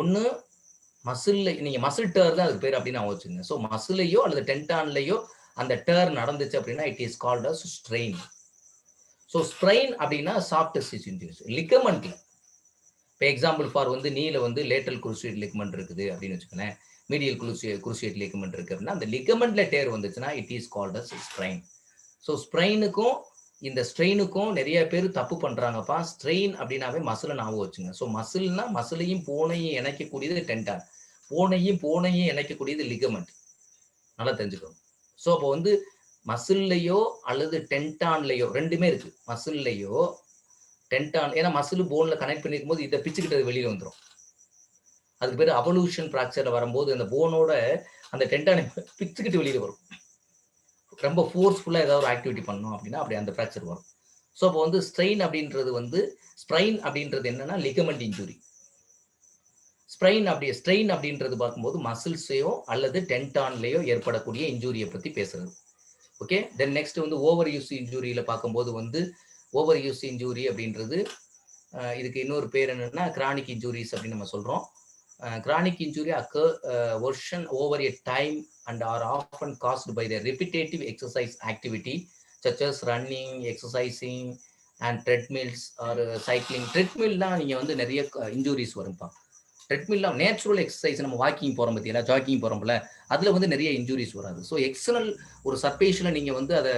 ஒன்று மசில்ல நீங்க மசில் டேர் தான் அதுக்கு பேர் அப்படின்னு நான் வச்சுங்க. ஸோ மசிலையோ அல்லது டென்டான்லையோ அந்த டேர் நடந்துச்சு அப்படின்னா it is called as strain. So strain அப்படின்னா சாஃப்ட் டிஷ்யூ இன்ஜுரிஸ். லிகமெண்ட்ல இப்போ எக்ஸாம்பிள் ஃபார் வந்து நீல வந்து லேட்டரல் குரூசியேட் லிகமெண்ட் இருக்குது அப்படின்னு வச்சுக்கோங்களேன். மீடியல் குரூசியேட் லிகமெண்ட் இருக்கு அப்படின்னா அந்த லிகமெண்ட்ல டேர் வந்துச்சுன்னா it is called as strain. So ஸ்ட்ரெயினுக்கும் இந்த ஸ்ட்ரெயினுக்கும் நிறைய பேர் தப்பு பண்றாங்கப்பா. ஸ்ட்ரெயின் அப்படின்னாவே மசிலை ஞாபகம் வச்சுங்க. ஸோ மசில்னா மசிலையும் போனையும் இணைக்கக்கூடியது டென்டான், போனையும் இணைக்கக்கூடியது லிகமெண்ட். நல்லா தெரிஞ்சுக்கணும். ஸோ அப்போ வந்து மசில்லையோ அல்லது டென்டான்லையோ ரெண்டுமே இருக்கு. மசில்லையோ டென்டான், ஏன்னா மசில் போன்ல கனெக்ட் பண்ணிருக்கும் போது இதை பிச்சுக்கிட்டு வெளியில வந்துடும். அதுக்கு பேர் அவலூஷன் ஃப்ராக்சர்ல வரும்போது அந்த போனோட அந்த டென்டானை பிச்சுக்கிட்டு வெளியில வரும். ரொம்ப ஃபோர்ஸ்ஃபுல்லா ஏதாவது ஒரு ஆக்டிவிட்டி பண்ணணும் அப்படின்னா அப்படி அந்த ஃப்ராக்சர் வரும். ஸோ அப்போ வந்து ஸ்ட்ரெயின் அப்படின்றது என்னன்னா லிகமெண்ட் இன்ஜுரி. ஸ்ட்ரெயின் அப்படின்றது பார்க்கும்போது மசில்ஸையோ அல்லது டென்டான்லையோ ஏற்படக்கூடிய இன்ஜூரியை பத்தி பேசுறது. ஓகே, தென் நெக்ஸ்ட் வந்து ஓவர் யூஸ் இன்ஜூரியில பார்க்கும்போது வந்து ஓவர் யூஸ் இன்ஜூரி அப்படின்றது இதுக்கு இன்னொரு பேர் என்னன்னா கிரானிக் இன்ஜூரிஸ் அப்படின்னு நம்ம சொல்றோம். Chronic injury occur worsen over a time and are often caused by the repetitive exercise activity such as running, exercising and treadmills or cycling. ட்ரெட்மில்லாம் நீங்க வந்து நிறைய இன்ஜூரிஸ் வரும்பா. ட்ரெட்மில்லாம் நேச்சுரல் எக்ஸசைஸ், நம்ம வாக்கிங் போறோம் பார்த்தீங்களா, ஜாக்கிங் போறோம்ல, அதுல வந்து நிறைய இன்ஜூரிஸ் வராது. ஸோ எக்ஸ்டர்னல் ஒரு சர்ஃபேஸ்ல நீங்க வந்து அதை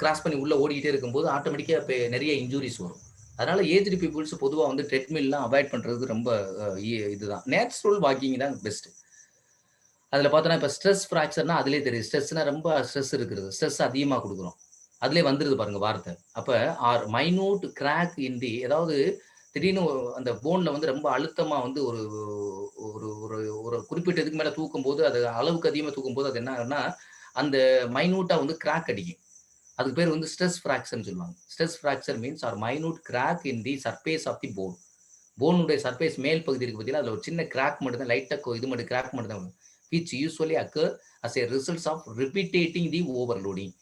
கிராஸ் பண்ணி உள்ள ஓடிக்கிட்டே இருக்கும்போது ஆட்டோமேட்டிக்கா நிறைய இன்ஜூரிஸ் வரும். அதனால ஏஜ்டு பீப்புள்ஸ் பொதுவாக வந்து ட்ரெட்மில்லாம் அவாய்ட் பண்றது ரொம்ப இதுதான். நேச்சுரல் வாக்கிங் தான் பெஸ்ட். அதுல பார்த்தோன்னா இப்போ ஸ்ட்ரெஸ் ஃப்ராக்சர்னா அதுலேயே தெரியும். ஸ்ட்ரெஸ்னா ரொம்ப ஸ்ட்ரெஸ் இருக்கிறது, ஸ்ட்ரெஸ் அதிகமாக கொடுக்குறோம், அதுலேயே வந்துருது பாருங்க வார்த்தை. அப்போ ஆர் மைனூட் கிராக் இன்டி, ஏதாவது திடீர்னு அந்த போன்ல வந்து ரொம்ப அழுத்தமா வந்து ஒரு ஒரு ஒரு ஒரு குறிப்பிட்ட இதுக்கு மேல தூக்கும் போது, அது அளவுக்கு அதிகமாக தூக்கும் போது அது என்ன ஆகுன்னா அந்த மைனூட்டா வந்து கிராக் அடிக்கும். அதுக்கு பேர் வந்து ஸ்ட்ரெஸ் ஃப்ராக்சர்னு சொல்லுவாங்க. Stress fracture means or minute crack in the surface of the bone. போனுடைய சர்ஃபேஸ் மேல் பகுதி இருக்கு பார்த்தீங்கன்னா, அதில் ஒரு சின்ன கிராக் மட்டும் தான், லைட்டாக இது மட்டும் கிராக் மட்டும் தான், which usually occur as a results of repeating the overloading.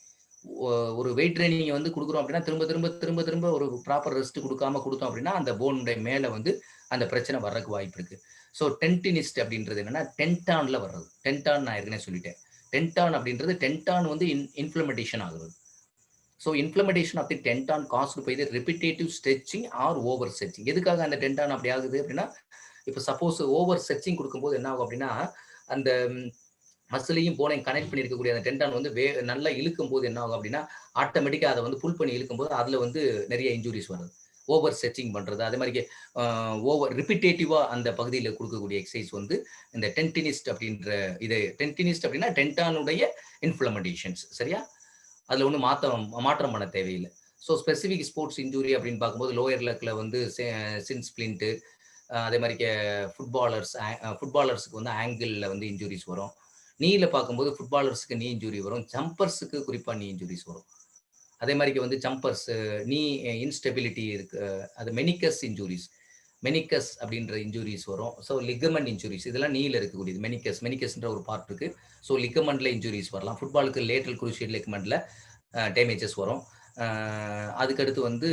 ஒரு வெயிட் ட்ரெய்னிங் வந்து குடுக்குறோம் அப்படின்னா, திரும்ப திரும்ப திரும்ப திரும்ப ஒரு ப்ராப்பர் ரெஸ்ட் குடுக்காம குடுத்தோம் அப்படின்னா, அந்த போனுடைய மேல வந்து அந்த பிரச்சனை வர்றதுக்கு வாய்ப்பு இருக்கு. ஸோ டென்டினிஸ்ட் அப்படின்றது என்னன்னா, டென்டான்ல வர்றது. டென்டான் நான் ஏற்கனவே சொல்லிட்டேன். டென்டான் அப்படின்றது டென்டான் வந்து இன்ஃப்ளமேஷன் ஆகுறது. So inflammation of the tendon caused by the repetitive stretching or over stretching. எதுக்காக அந்த டென்டான் அப்படி ஆகுது அப்படின்னா, இப்ப சப்போஸ் ஓவர் ஸ்ட்ரெச்சிங் குடுக்கும்போது என்ன ஆகும் அப்படின்னா, அந்த மசிலையும் போனையும் கனெக்ட் பண்ணி இருக்கக்கூடிய அந்த டென்டான் வந்து நல்லா இழுக்கும்போது என்ன ஆகும் அப்படின்னா, ஆட்டோமேட்டிக்கா அத வந்து புல் பண்ணி இழுக்கும்போது, அதுல வந்து நெறைய இன்ஜூரிஸ் வருது. ஓவர் ஸ்ட்ரெச்சிங் பண்றது. அதே மாரி அ ஓவர் ரிபிட்டேட்டிவா அந்த பகுதியில குடுக்கக்கூடிய எக்சர்சைஸ் வந்து இந்த டென்டினிஸ்ட் அப்படின்ற இது டென்டினிஸ்ட் அப்படின்னா டென்டானுடைய இன்ஃப்ளமேஷன்ஸ் சரியா? அதுல ஒண்ணும் மாற்றம் பண்ண தேவையில்ல. ஸோ ஸ்பெசிபிக் ஸ்போர்ட்ஸ் இன்ஜூரி அப்படின்னு பார்க்கும்போது லோயர் லெக்ல வந்து சின் ஸ்ப்ளிண்ட் அதே மாரி ஃபுட்பாலர்ஸ்க்கு வந்து ஆங்கிள்ல வந்து இன்ஜூரிஸ் வரும். நீல பார்க்கும்போது ஃபுட்பாலர்ஸ்க்கு நீ இன்ஜூரி வரும். ஜம்பர்ஸ்க்கு குறிப்பா நீ இன்ஜூரிஸ் வரும். அதே மாரிக்கு வந்து ஜம்பர்ஸ் நீ இன்ஸ்டெபிலிட்டி இருக்கு. அது மெனிக்கஸ் இன்ஜூரிஸ். மெனிக்கஸ் அப்படின்ற இன்ஜூரிஸ் வரும். ஸோ லிகமெண்ட் இன்ஜூரிஸ் இதெல்லாம் நீல இருக்கக்கூடியது. மெனிக்கஸ்ன்ற ஒரு பார்ட் இருக்கு. ஸோ லிகமெண்ட்ல இன்ஜூரிஸ் வரலாம். ஃபுட்பாலுக்கு லேட்டரல் குரூசியேட் லிகமெண்ட்ல டேமேஜஸ் வரும். அதுக்கடுத்து வந்து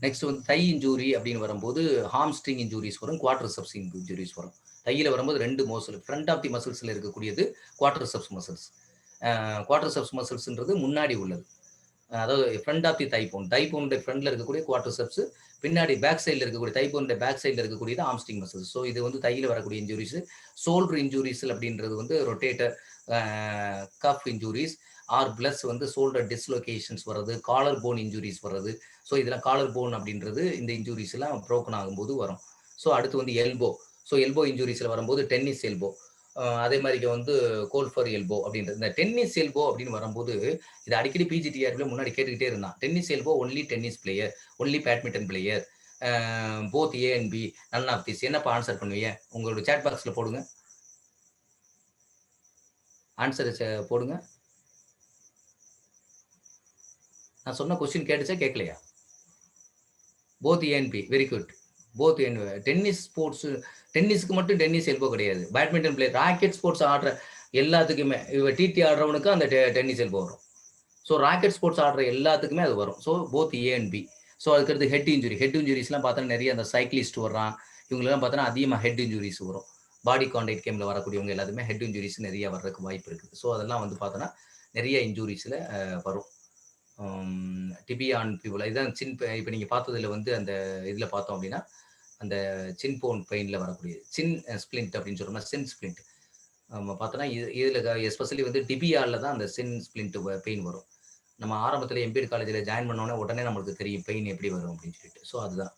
நெக்ஸ்ட் வந்து தை இன்ஜூரி அப்படின்னு வரும்போது ஹாம்ஸ்ட்ரிங் இன்ஜூரிஸ் வரும். குவாட்ரிசெப்ஸ் இன்ஜூரிஸ் வரும். தையில வரும்போது 2 மசில் ஃப்ரண்ட் ஆஃப் தி மசில்ஸ்ல இருக்கக்கூடியது குவாட்ரிசெப்ஸ் மசில்ஸ். குவாட்ரிசெப்ஸ் மசில்ஸ்ன்றது முன்னாடி உள்ளது. அதாவது ஃப்ரண்ட் ஆஃப் தி தைபோன். தைபோனுடைய ஃப்ரண்ட்ல இருக்கக்கூடிய குவாட்ரிசெப்ஸ், பின்னாடி பேக் சைடுல இருக்கக்கூடிய தைபோனுடைய பேக் சைடுல இருக்கக்கூடியது ஆம்ஸ்ட்ரிங் மசில்ஸ். ஸோ இது வந்து தையில வரக்கூடிய இன்ஜூரிஸ். ஷோல்டர் இன்ஜூரிஸ் அப்படின்றது வந்து rotator cuff injuries or plus வந்து ஷோல்டர் டிஸ்லொகேஷன்ஸ் வர்றது, காலர் போன் இன்ஜூரிஸ் வர்றது. ஸோ இதெல்லாம் காலர் போன் அப்படின்றது இந்த இன்ஜூரிஸ் எல்லாம் புரோக்கன் ஆகும்போது வரும். ஸோ அடுத்து வந்து எல்போ. ஸோ எல்போ இன்ஜூரிஸ்ல வரும்போது டென்னிஸ் எல்போ. அதே மாரிக்கு வந்து கோல்ஃபர் எல்போ அப்படின்றது. இந்த டென்னிஸ் எல்போ அப்படின்னு வரும்போது, இது அடிக்கடி பிஜிடிஆர்ல முன்னாடி கேட்டுக்கிட்டே இருந்தான். Tennis elbow only tennis player, only badminton player, both A and B, none of this. என்னப்பா ஆன்சர் பண்ணுவீங்க? உங்களோட சாட் பாக்ஸ்ல போடுங்க. ஆன்சர் போடுங்க. நான் சொன்ன கொஸ்டின் கேட்டுச்சா கேட்கலையா? Both A and B. Very good. Both A and tennis sports டென்னிஸ்க்கு மட்டும் டென்னிஸ் எல்போ கிடையாது. பேட்மிண்டன் பிளேயர், ராக்கெட் ஸ்போர்ட்ஸ் ஆடுற எல்லாத்துக்குமே டிடி ஆடுறவனுக்கு அந்த டென்னிஸ் எல்போ வரும். ஸோ ராக்கெட் ஸ்போர்ட்ஸ் ஆடுற எல்லாத்துக்குமே அது வரும். So both A and B. So அதுக்கடுத்து ஹெட் இன்ஜுரி. ஹெட் இன்ஜுரிஸ்லாம் பார்த்தா நிறைய அந்த சைக்கிளிஸ்ட் வர்றான். இவங்கலாம் பார்த்தோன்னா அதிகமாக ஹெட் இன்ஜுரிஸ் வரும். பாடி கான்டாக்ட் கேம்ல வரக்கூடியவங்க எல்லாத்துக்குமே ஹெட் இன்ஜுரிஸ் நிறைய வர்றதுக்கு வாய்ப்பு இருக்குது. ஸோ அதெல்லாம் வந்து பார்த்தோன்னா நிறைய இன்ஜுரிஸ்ல வரும். டிபியான் பியூல இதுதான் இப்போ நீங்க பார்த்ததுல வந்து அந்த இதுல பார்த்தோம் அப்படின்னா, அந்த சின் போன் பெயின்ல வரக்கூடிய சின் ஸ்ப்ளிண்ட் அப்படின்னு சொல்றோம்னா சின் ஸ்ப்ளிண்ட். நம்ம பார்த்தோன்னா இதுல எஸ்பெஷலி வந்து டிபியால தான் அந்த சின் ஸ்ப்ளிண்ட் பெயின் வரும். நம்ம ஆரம்பத்துல எம்பிஎட் காலேஜ்ல ஜாயின் பண்ணோனே உடனே நம்மளுக்கு தெரியும் பெயின் எப்படி வரும் அப்படின்னு சொல்லிட்டு. ஸோ அதுதான்.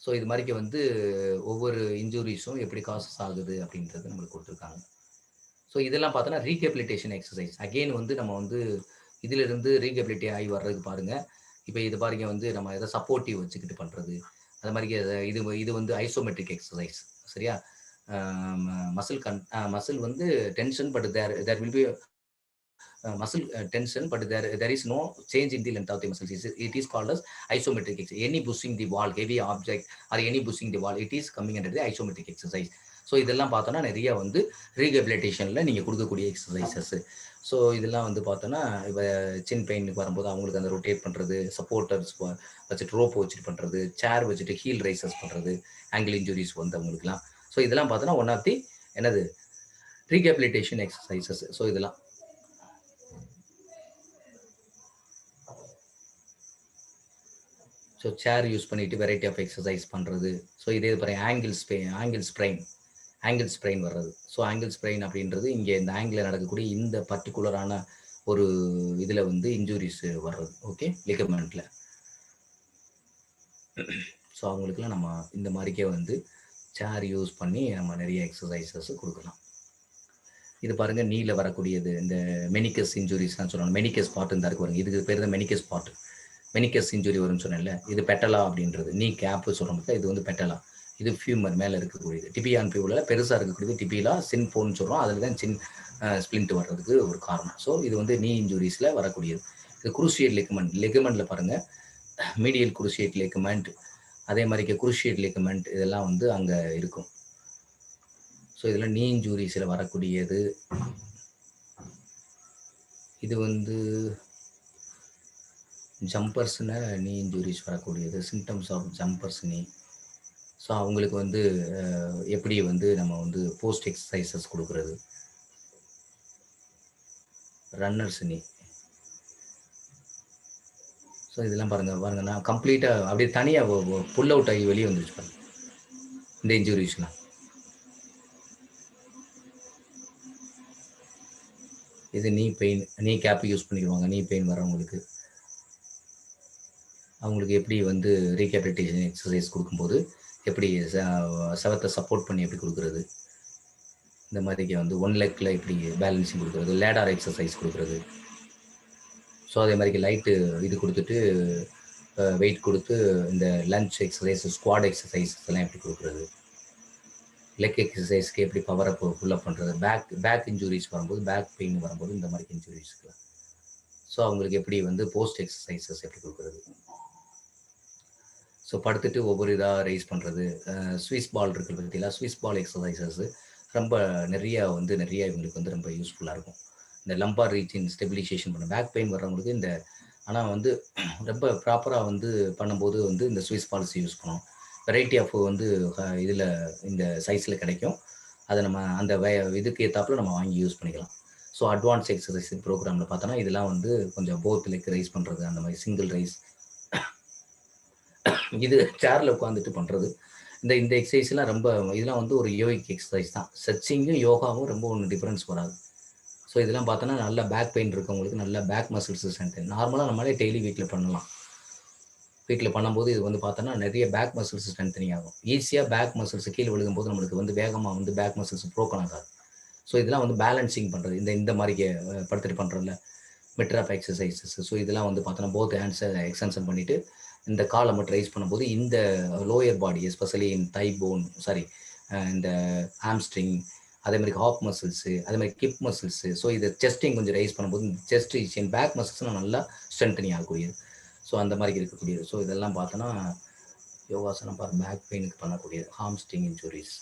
ஸோ இது மாதிரிக்கு வந்து ஒவ்வொரு இன்ஜூரிஸும் எப்படி காசஸ் ஆகுது அப்படின்றது நம்மளுக்கு கொடுத்துருக்காங்க. ஸோ இதெல்லாம் பார்த்தோன்னா ரீஹேபிலிட்டேஷன் எக்ஸசைஸ். அகெயின் வந்து நம்ம வந்து இதிலிருந்து ரீஹேபிலிட்டி ஆகி வர்றதுக்கு பாருங்க. இப்போ இது பாருங்க வந்து நம்ம எதை சப்போர்ட்டிவ் வச்சுக்கிட்டு பண்றது. அது மாதிரி இது இது வந்து ஐசோமெட்ரிக் எக்ஸசைஸ் சரியா? மசில் வந்து tension but there will be muscle tension, but there is no change in the length of the muscles. It is called as isometric exercise. Any pushing the wall, heavy object or any pushing the wall, it is coming under the isometric exercise. So இதெல்லாம் பார்த்தோன்னா நிறைய வந்து ரீஹபிலிட்டேஷனில் நீங்கள் கொடுக்கக்கூடிய exercises. So இதெல்லாம் வந்து பார்த்தோன்னா இப்போ சின் பெயினுக்கு வரும்போது அவங்களுக்கு அந்த ரொட்டேட் பண்ணுறது, சப்போர்ட்டர்ஸ் வச்சுட்டு ரோப் வச்சுட்டு பண்ணுறது, சேர் வச்சுட்டு ஹீல் ரைசஸ் பண்ணுறது, ஆங்கிள் இன்ஜுரிஸ் வந்து அவங்களுக்குலாம். ஸோ இதெல்லாம் பார்த்தோன்னா ஒன் ஆஃப் தி என்னது ரீஹபிலிட்டேஷன் எக்ஸசைசஸ். ஸோ இதெல்லாம் ஸோ சேர் யூஸ் பண்ணிட்டு வெரைட்டி ஆஃப் எக்ஸசைஸ் பண்ணுறது. ஸோ இதே பாருங்க ஆங்கிள் ஸ்ப்ரெயின் வர்றது. ஸோ ஆங்கிள் ஸ்ப்ரெயின் அப்படின்றது இங்கே இந்த ஆங்கிளில் நடக்கக்கூடிய இந்த பர்டிகுலரான ஒரு இதில் வந்து இன்ஜூரிஸ் வர்றது. ஓகே, லிகமெண்ட்ல. ஸோ அவங்களுக்குலாம் நம்ம இந்த மாதிரிக்கே வந்து சேர் யூஸ் பண்ணி நம்ம நிறைய எக்ஸசைசஸ் கொடுக்கலாம். இது பாருங்க நீல வரக்கூடியது இந்த மெனிக்கஸ் இன்ஜுரிஸ்லாம் சொல்லணும். மெனிக்கஸ் பார்ட் இந்த இருக்கு பாருங்க. இதுக்கு பேர் தான் மெனிக்கஸ் பார்ட். மெனிக்கஸ் இன்ஜுரி வரும்னு சொன்னேன்ல, இது பெட்டலா அப்படின்றது. நீ கேப் சொல்றோம், இது வந்து பெட்டலா. இது ஃபியூமர் மேல இருக்கக்கூடியது. டிபியான் பியூல பெருசா இருக்கக்கூடியது டிபிலா, சின் போன்னு சொல்றோம். அதுல தான் சின் ஸ்பிளிண்ட் வர்றதுக்கு ஒரு காரணம். ஸோ இது வந்து நீ இன்ஜுரிஸ்ல வரக்கூடியது. இது குரூசியேட் லிகமெண்ட்ல பாருங்க, மீடியல் குரூசியேட் லிகமெண்ட், அதே மாதிரி குரூசியேட் லிகமெண்ட் இதெல்லாம் வந்து அங்க இருக்கும். ஸோ இதெல்லாம் நீ இன்ஜுரிஸ்ல வரக்கூடியது. இது வந்து ஜம்பர்ஸ்னா நீ இன்ஜுரிஸ் வரக்கூடியது, சிம்டம்ஸ் ஆஃப் ஜம்பர்ஸ் நீ. ஸோ அவங்களுக்கு வந்து எப்படி வந்து நம்ம வந்து போஸ்ட் எக்ஸசைசஸ் கொடுக்குறது, ரன்னர்ஸ் நீ. ஸோ இதெல்லாம் பாருங்க பாருங்க, நான் கம்ப்ளீட்டாக அப்படியே தனியாக புல் அவுட் ஆகி வெளியே வந்துருச்சு பாருங்க இந்த இன்ஜுரிஸ்லாம். இது நீ பெயின், நீ கேப் யூஸ் பண்ணிடுவாங்க நீ பெயின் வரவங்களுக்கு. அவங்களுக்கு எப்படி வந்து ரீகேபிலிட்டேஷன் எக்ஸசைஸ் கொடுக்கும்போது எப்படி செவத்தை சப்போர்ட் பண்ணி எப்படி கொடுக்குறது, இந்த மாதிரிக்கு வந்து ஒன் லெக்கில் எப்படி பேலன்ஸிங் கொடுக்குறது, லேடார் எக்ஸசைஸ் கொடுக்குறது. ஸோ அதே மாதிரிக்கு லைட்டு இது கொடுத்துட்டு வெயிட் கொடுத்து இந்த லஞ்ச் எக்ஸசைஸ், ஸ்குவாட் எக்ஸசைஸ் எல்லாம் எப்படி கொடுக்குறது, லெக் எக்ஸசைஸ்க்கு எப்படி பவரை ஃபுல்லப் பண்ணுறது, பேக் இன்ஜுரிஸ் வரும்போது, பேக் பெயின் வரும்போது இந்த மாதிரி இன்ஜுரிஸ்க்கு. ஸோ அவங்களுக்கு எப்படி வந்து போஸ்ட் எக்ஸசைசஸ் எப்படி கொடுக்குறது. ஸோ படுத்துட்டு ஒவ்வொரு இதாக ரைஸ் பண்ணுறது. ஸ்விஸ் பால் இருக்குது பார்த்தீங்களா, ஸ்விஸ் பால் எக்ஸசைசஸ் ரொம்ப நிறைய இவங்களுக்கு வந்து ரொம்ப யூஸ்ஃபுல்லாக இருக்கும். இந்த லம்பார் ரீச்சிங் ஸ்டெபிலைசேஷன் பண்ண பேக் பெயின் வர்றவங்களுக்கு இந்த, ஆனால் வந்து ரொம்ப ப்ராப்பராக வந்து பண்ணும்போது வந்து இந்த ஸ்விஸ் பால்ஸ் யூஸ் பண்ணணும். வெரைட்டி ஆஃப் வந்து இதில் இந்த சைஸில் கிடைக்கும். அதை நம்ம அந்த இதுக்கு ஏற்றாப்புல நம்ம வாங்கி யூஸ் பண்ணிக்கலாம். ஸோ அட்வான்ஸ் எக்ஸசைஸ் ப்ரோக்ராமில் பார்த்தோன்னா இதெல்லாம் வந்து கொஞ்சம் போத் லெக் ரைஸ் பண்ணுறது, அந்த மாதிரி சிங்கிள் ரைஸ், இது சேரில் உட்காந்துட்டு பண்ணுறது. இந்த எக்ஸசைஸ்லாம் ரொம்ப இதெல்லாம் வந்து ஒரு யோகிக் எக்ஸசைஸ் தான். ஸ்ட்ரெச்சிங்கும் யோகாவும் ரொம்ப ஒன்று டிஃப்ரென்ஸ் வராது. ஸோ இதெல்லாம் பார்த்தோன்னா நல்ல பேக் பெயின் இருக்கவங்களுக்கு நல்ல பேக் மசில்ஸ் ஸ்ட்ரென்த். நார்மலாக நம்மளே டெய்லி வீட்டில் பண்ணலாம். வீட்டில் பண்ணும்போது இது வந்து பார்த்தோன்னா நிறைய பேக் மசில்ஸ் ஸ்ட்ரென்த்தனிங் ஆகும். ஈஸியாக பேக் மசில்ஸ் கீழே விழுகும்போது நம்மளுக்கு வந்து வேகமாக வந்து பேக் மசில்ஸ் ப்ரோக்கன் ஆகாது. ஸோ இதெல்லாம் வந்து பேலன்சிங் பண்ணுறது, இந்த மாதிரி படுத்துட்டு பண்ணுறோம்ல மிட்ராப் எக்ஸசைசஸ். ஸோ இதெல்லாம் வந்து பார்த்தோன்னா போத் ஹேண்ட்ஸை எக்ஸ்டென்ஷன் பண்ணிவிட்டு இந்த காலை மட்டும் ரைஸ் பண்ணும்போது இந்த lower body especially in Thai phone, sorry இந்த ஆம்ஸ்ட்ரிங், அதே மாதிரி ஹாப் மசில்ஸு, அதே மாதிரி கிப் மசில்ஸு. ஸோ இதை செஸ்டிங் கொஞ்சம் ரைஸ் பண்ணும்போது இந்த செஸ்ட் ரீஜன் பேக் மசில்ஸ்லாம் நல்லா ஸ்ட்ரென்த்தனிங் ஆகக்கூடியது. ஸோ அந்த மாதிரி இருக்கக்கூடியது. ஸோ இதெல்லாம் பார்த்தோன்னா யோகாசனம் பேக் பெயினுக்கு பண்ணக்கூடியது. Hamstring injuries.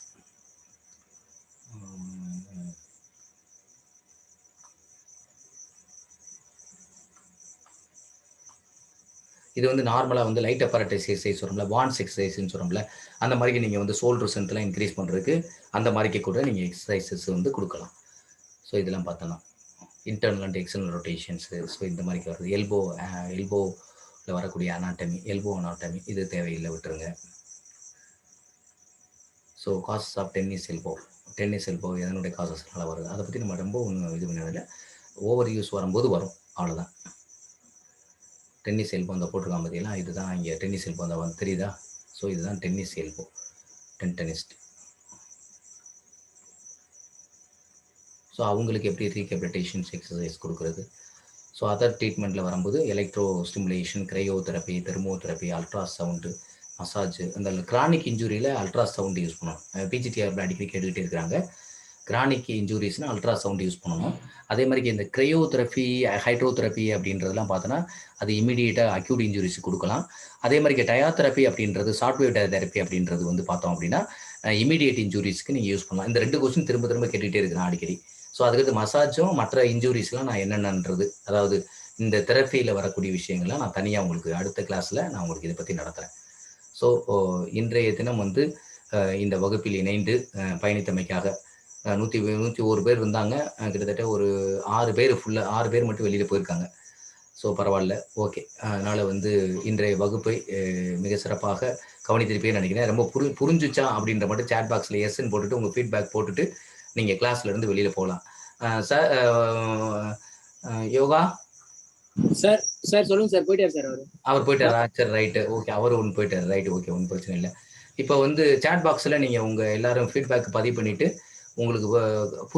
இது வந்து நார்மலாக வந்து லைட் அப்பரேட்டஸ் எக்ஸசைஸ் வரும்ல, வான்ஸ் எக்ஸசைஸ்ன்னு சொல்கிறோம்ல, அந்த மாதிரி நீங்கள் வந்து ஷோல்டர் ஸ்ட்ரென்த்லாம் இன்க்ரீஸ் பண்ணுறதுக்கு அந்த மாதிரிக்கு கூட நீங்கள் எக்ஸசைசஸ் வந்து கொடுக்கலாம். ஸோ இதெல்லாம் பார்த்தோன்னா இன்டர்னல் அண்ட் எக்ஸ்டர்னல் ரொட்டேஷன்ஸு. ஸோ இந்த மாதிரிக்கு வருது. எல்போவில் வரக்கூடிய அனாட்டமி, எல்போ அனாட்டமி இது தேவையில்லை, விட்டுருங்க. So causes of tennis elbow எதனுடைய காசஸ்னால வருது, அதை பற்றி நம்ம ரொம்ப ஒன்றும் இது பண்ணதில்லை. ஓவர் யூஸ் வரும்போது வரும், அவ்வளோதான். டென்னிஸ் எல்போ அந்த போட்டிருக்கான் பார்த்தீங்கன்னா, இதுதான் இங்கே டென்னிஸ் எல்போ அந்த வந்து தெரியுதா. ஸோ இதுதான் டென்னிஸ் எல்போ, டென்னிஸ்ட். ஸோ அவங்களுக்கு எப்படி ரீகேபிலிட்டேஷன்ஸ் எக்ஸசைஸ் கொடுக்குறது. ஸோ அதர் ட்ரீட்மெண்ட்டில் வரும்போது electro stimulation, cryotherapy, thermotherapy, ultrasound, massage. அந்த கிரானிக் இன்ஜுரியில் அல்ட்ராசவுண்ட் யூஸ் பண்ணணும். பிஜிடிஆர் அடிக்கடி கேட்டுக்கிட்டே இருக்கிறாங்க. கிரானிக் இன்ஜுரிஸ்னால் அல்ட்ராசவுண்ட் யூஸ் பண்ணணும். அதே மாதிரி இந்த கிரையோதெரப்பி, ஹைட்ரோதெரப்பி அப்படின்றதெல்லாம் பார்த்தோன்னா அது இமீடியட்டாக அக்யூட் இன்ஜுரிஸ் கொடுக்கலாம். அதே மாதிரி டயாதெரப்பி அப்படின்றது, ஷார்ட்வேவ் தெரப்பி அப்படின்றது வந்து பார்த்தோம் அப்படின்னா இமீடியட் இன்ஜுரிஸ்க்கு நீங்கள் யூஸ் பண்ணலாம். இந்த 2 கொஸ்டின் திரும்ப கேட்டுகிட்டே இருக்கிறேன் அடிக்கடி. ஸோ அதுக்கு மசாஜும் மற்ற இன்ஜுரிஸ்லாம் நான் என்னென்னன்றது, அதாவது இந்த தெரப்பியில் வரக்கூடிய விஷயங்கள்லாம் நான் தனியாக உங்களுக்கு அடுத்த கிளாஸில் நான் உங்களுக்கு இதை பற்றி நடத்துகிறேன். ஸோ இன்றைய தினம் வந்து இந்த வகுப்பில் இணைந்து பயணித்தமைக்காக 101 பேர் இருந்தாங்க. கிட்டத்தட்ட ஒரு 6 பேர் மட்டும் வெளியில் போயிருக்காங்க. ஸோ பரவாயில்ல, ஓகே. அதனால் வந்து இன்றைய வகுப்பை மிக சிறப்பாக கவனித்திருப்பேன்னு நினைக்கிறேன். ரொம்ப புரிஞ்சுச்சா அப்படின்ற மட்டும் சேட் பாக்ஸில் எஸ்ன்னு போட்டுட்டு உங்கள் ஃபீட்பேக் போட்டுட்டு நீங்கள் கிளாஸ்லேருந்து வெளியில் போகலாம். சார் யோகா சார் சொல்லுங்க சார். போயிட்டார் சார். அவர் போயிட்டாரா? சரி, ரைட்டு, ஓகே. அவர் ஒன்று போயிட்டார், ரைட்டு, ஓகே, ஒன்றும் பிரச்சனை இல்லை. இப்போ வந்து சேட் பாக்ஸில் நீங்கள் உங்கள் எல்லாரும் ஃபீட்பேக் பதிவு பண்ணிவிட்டு உங்களுக்கு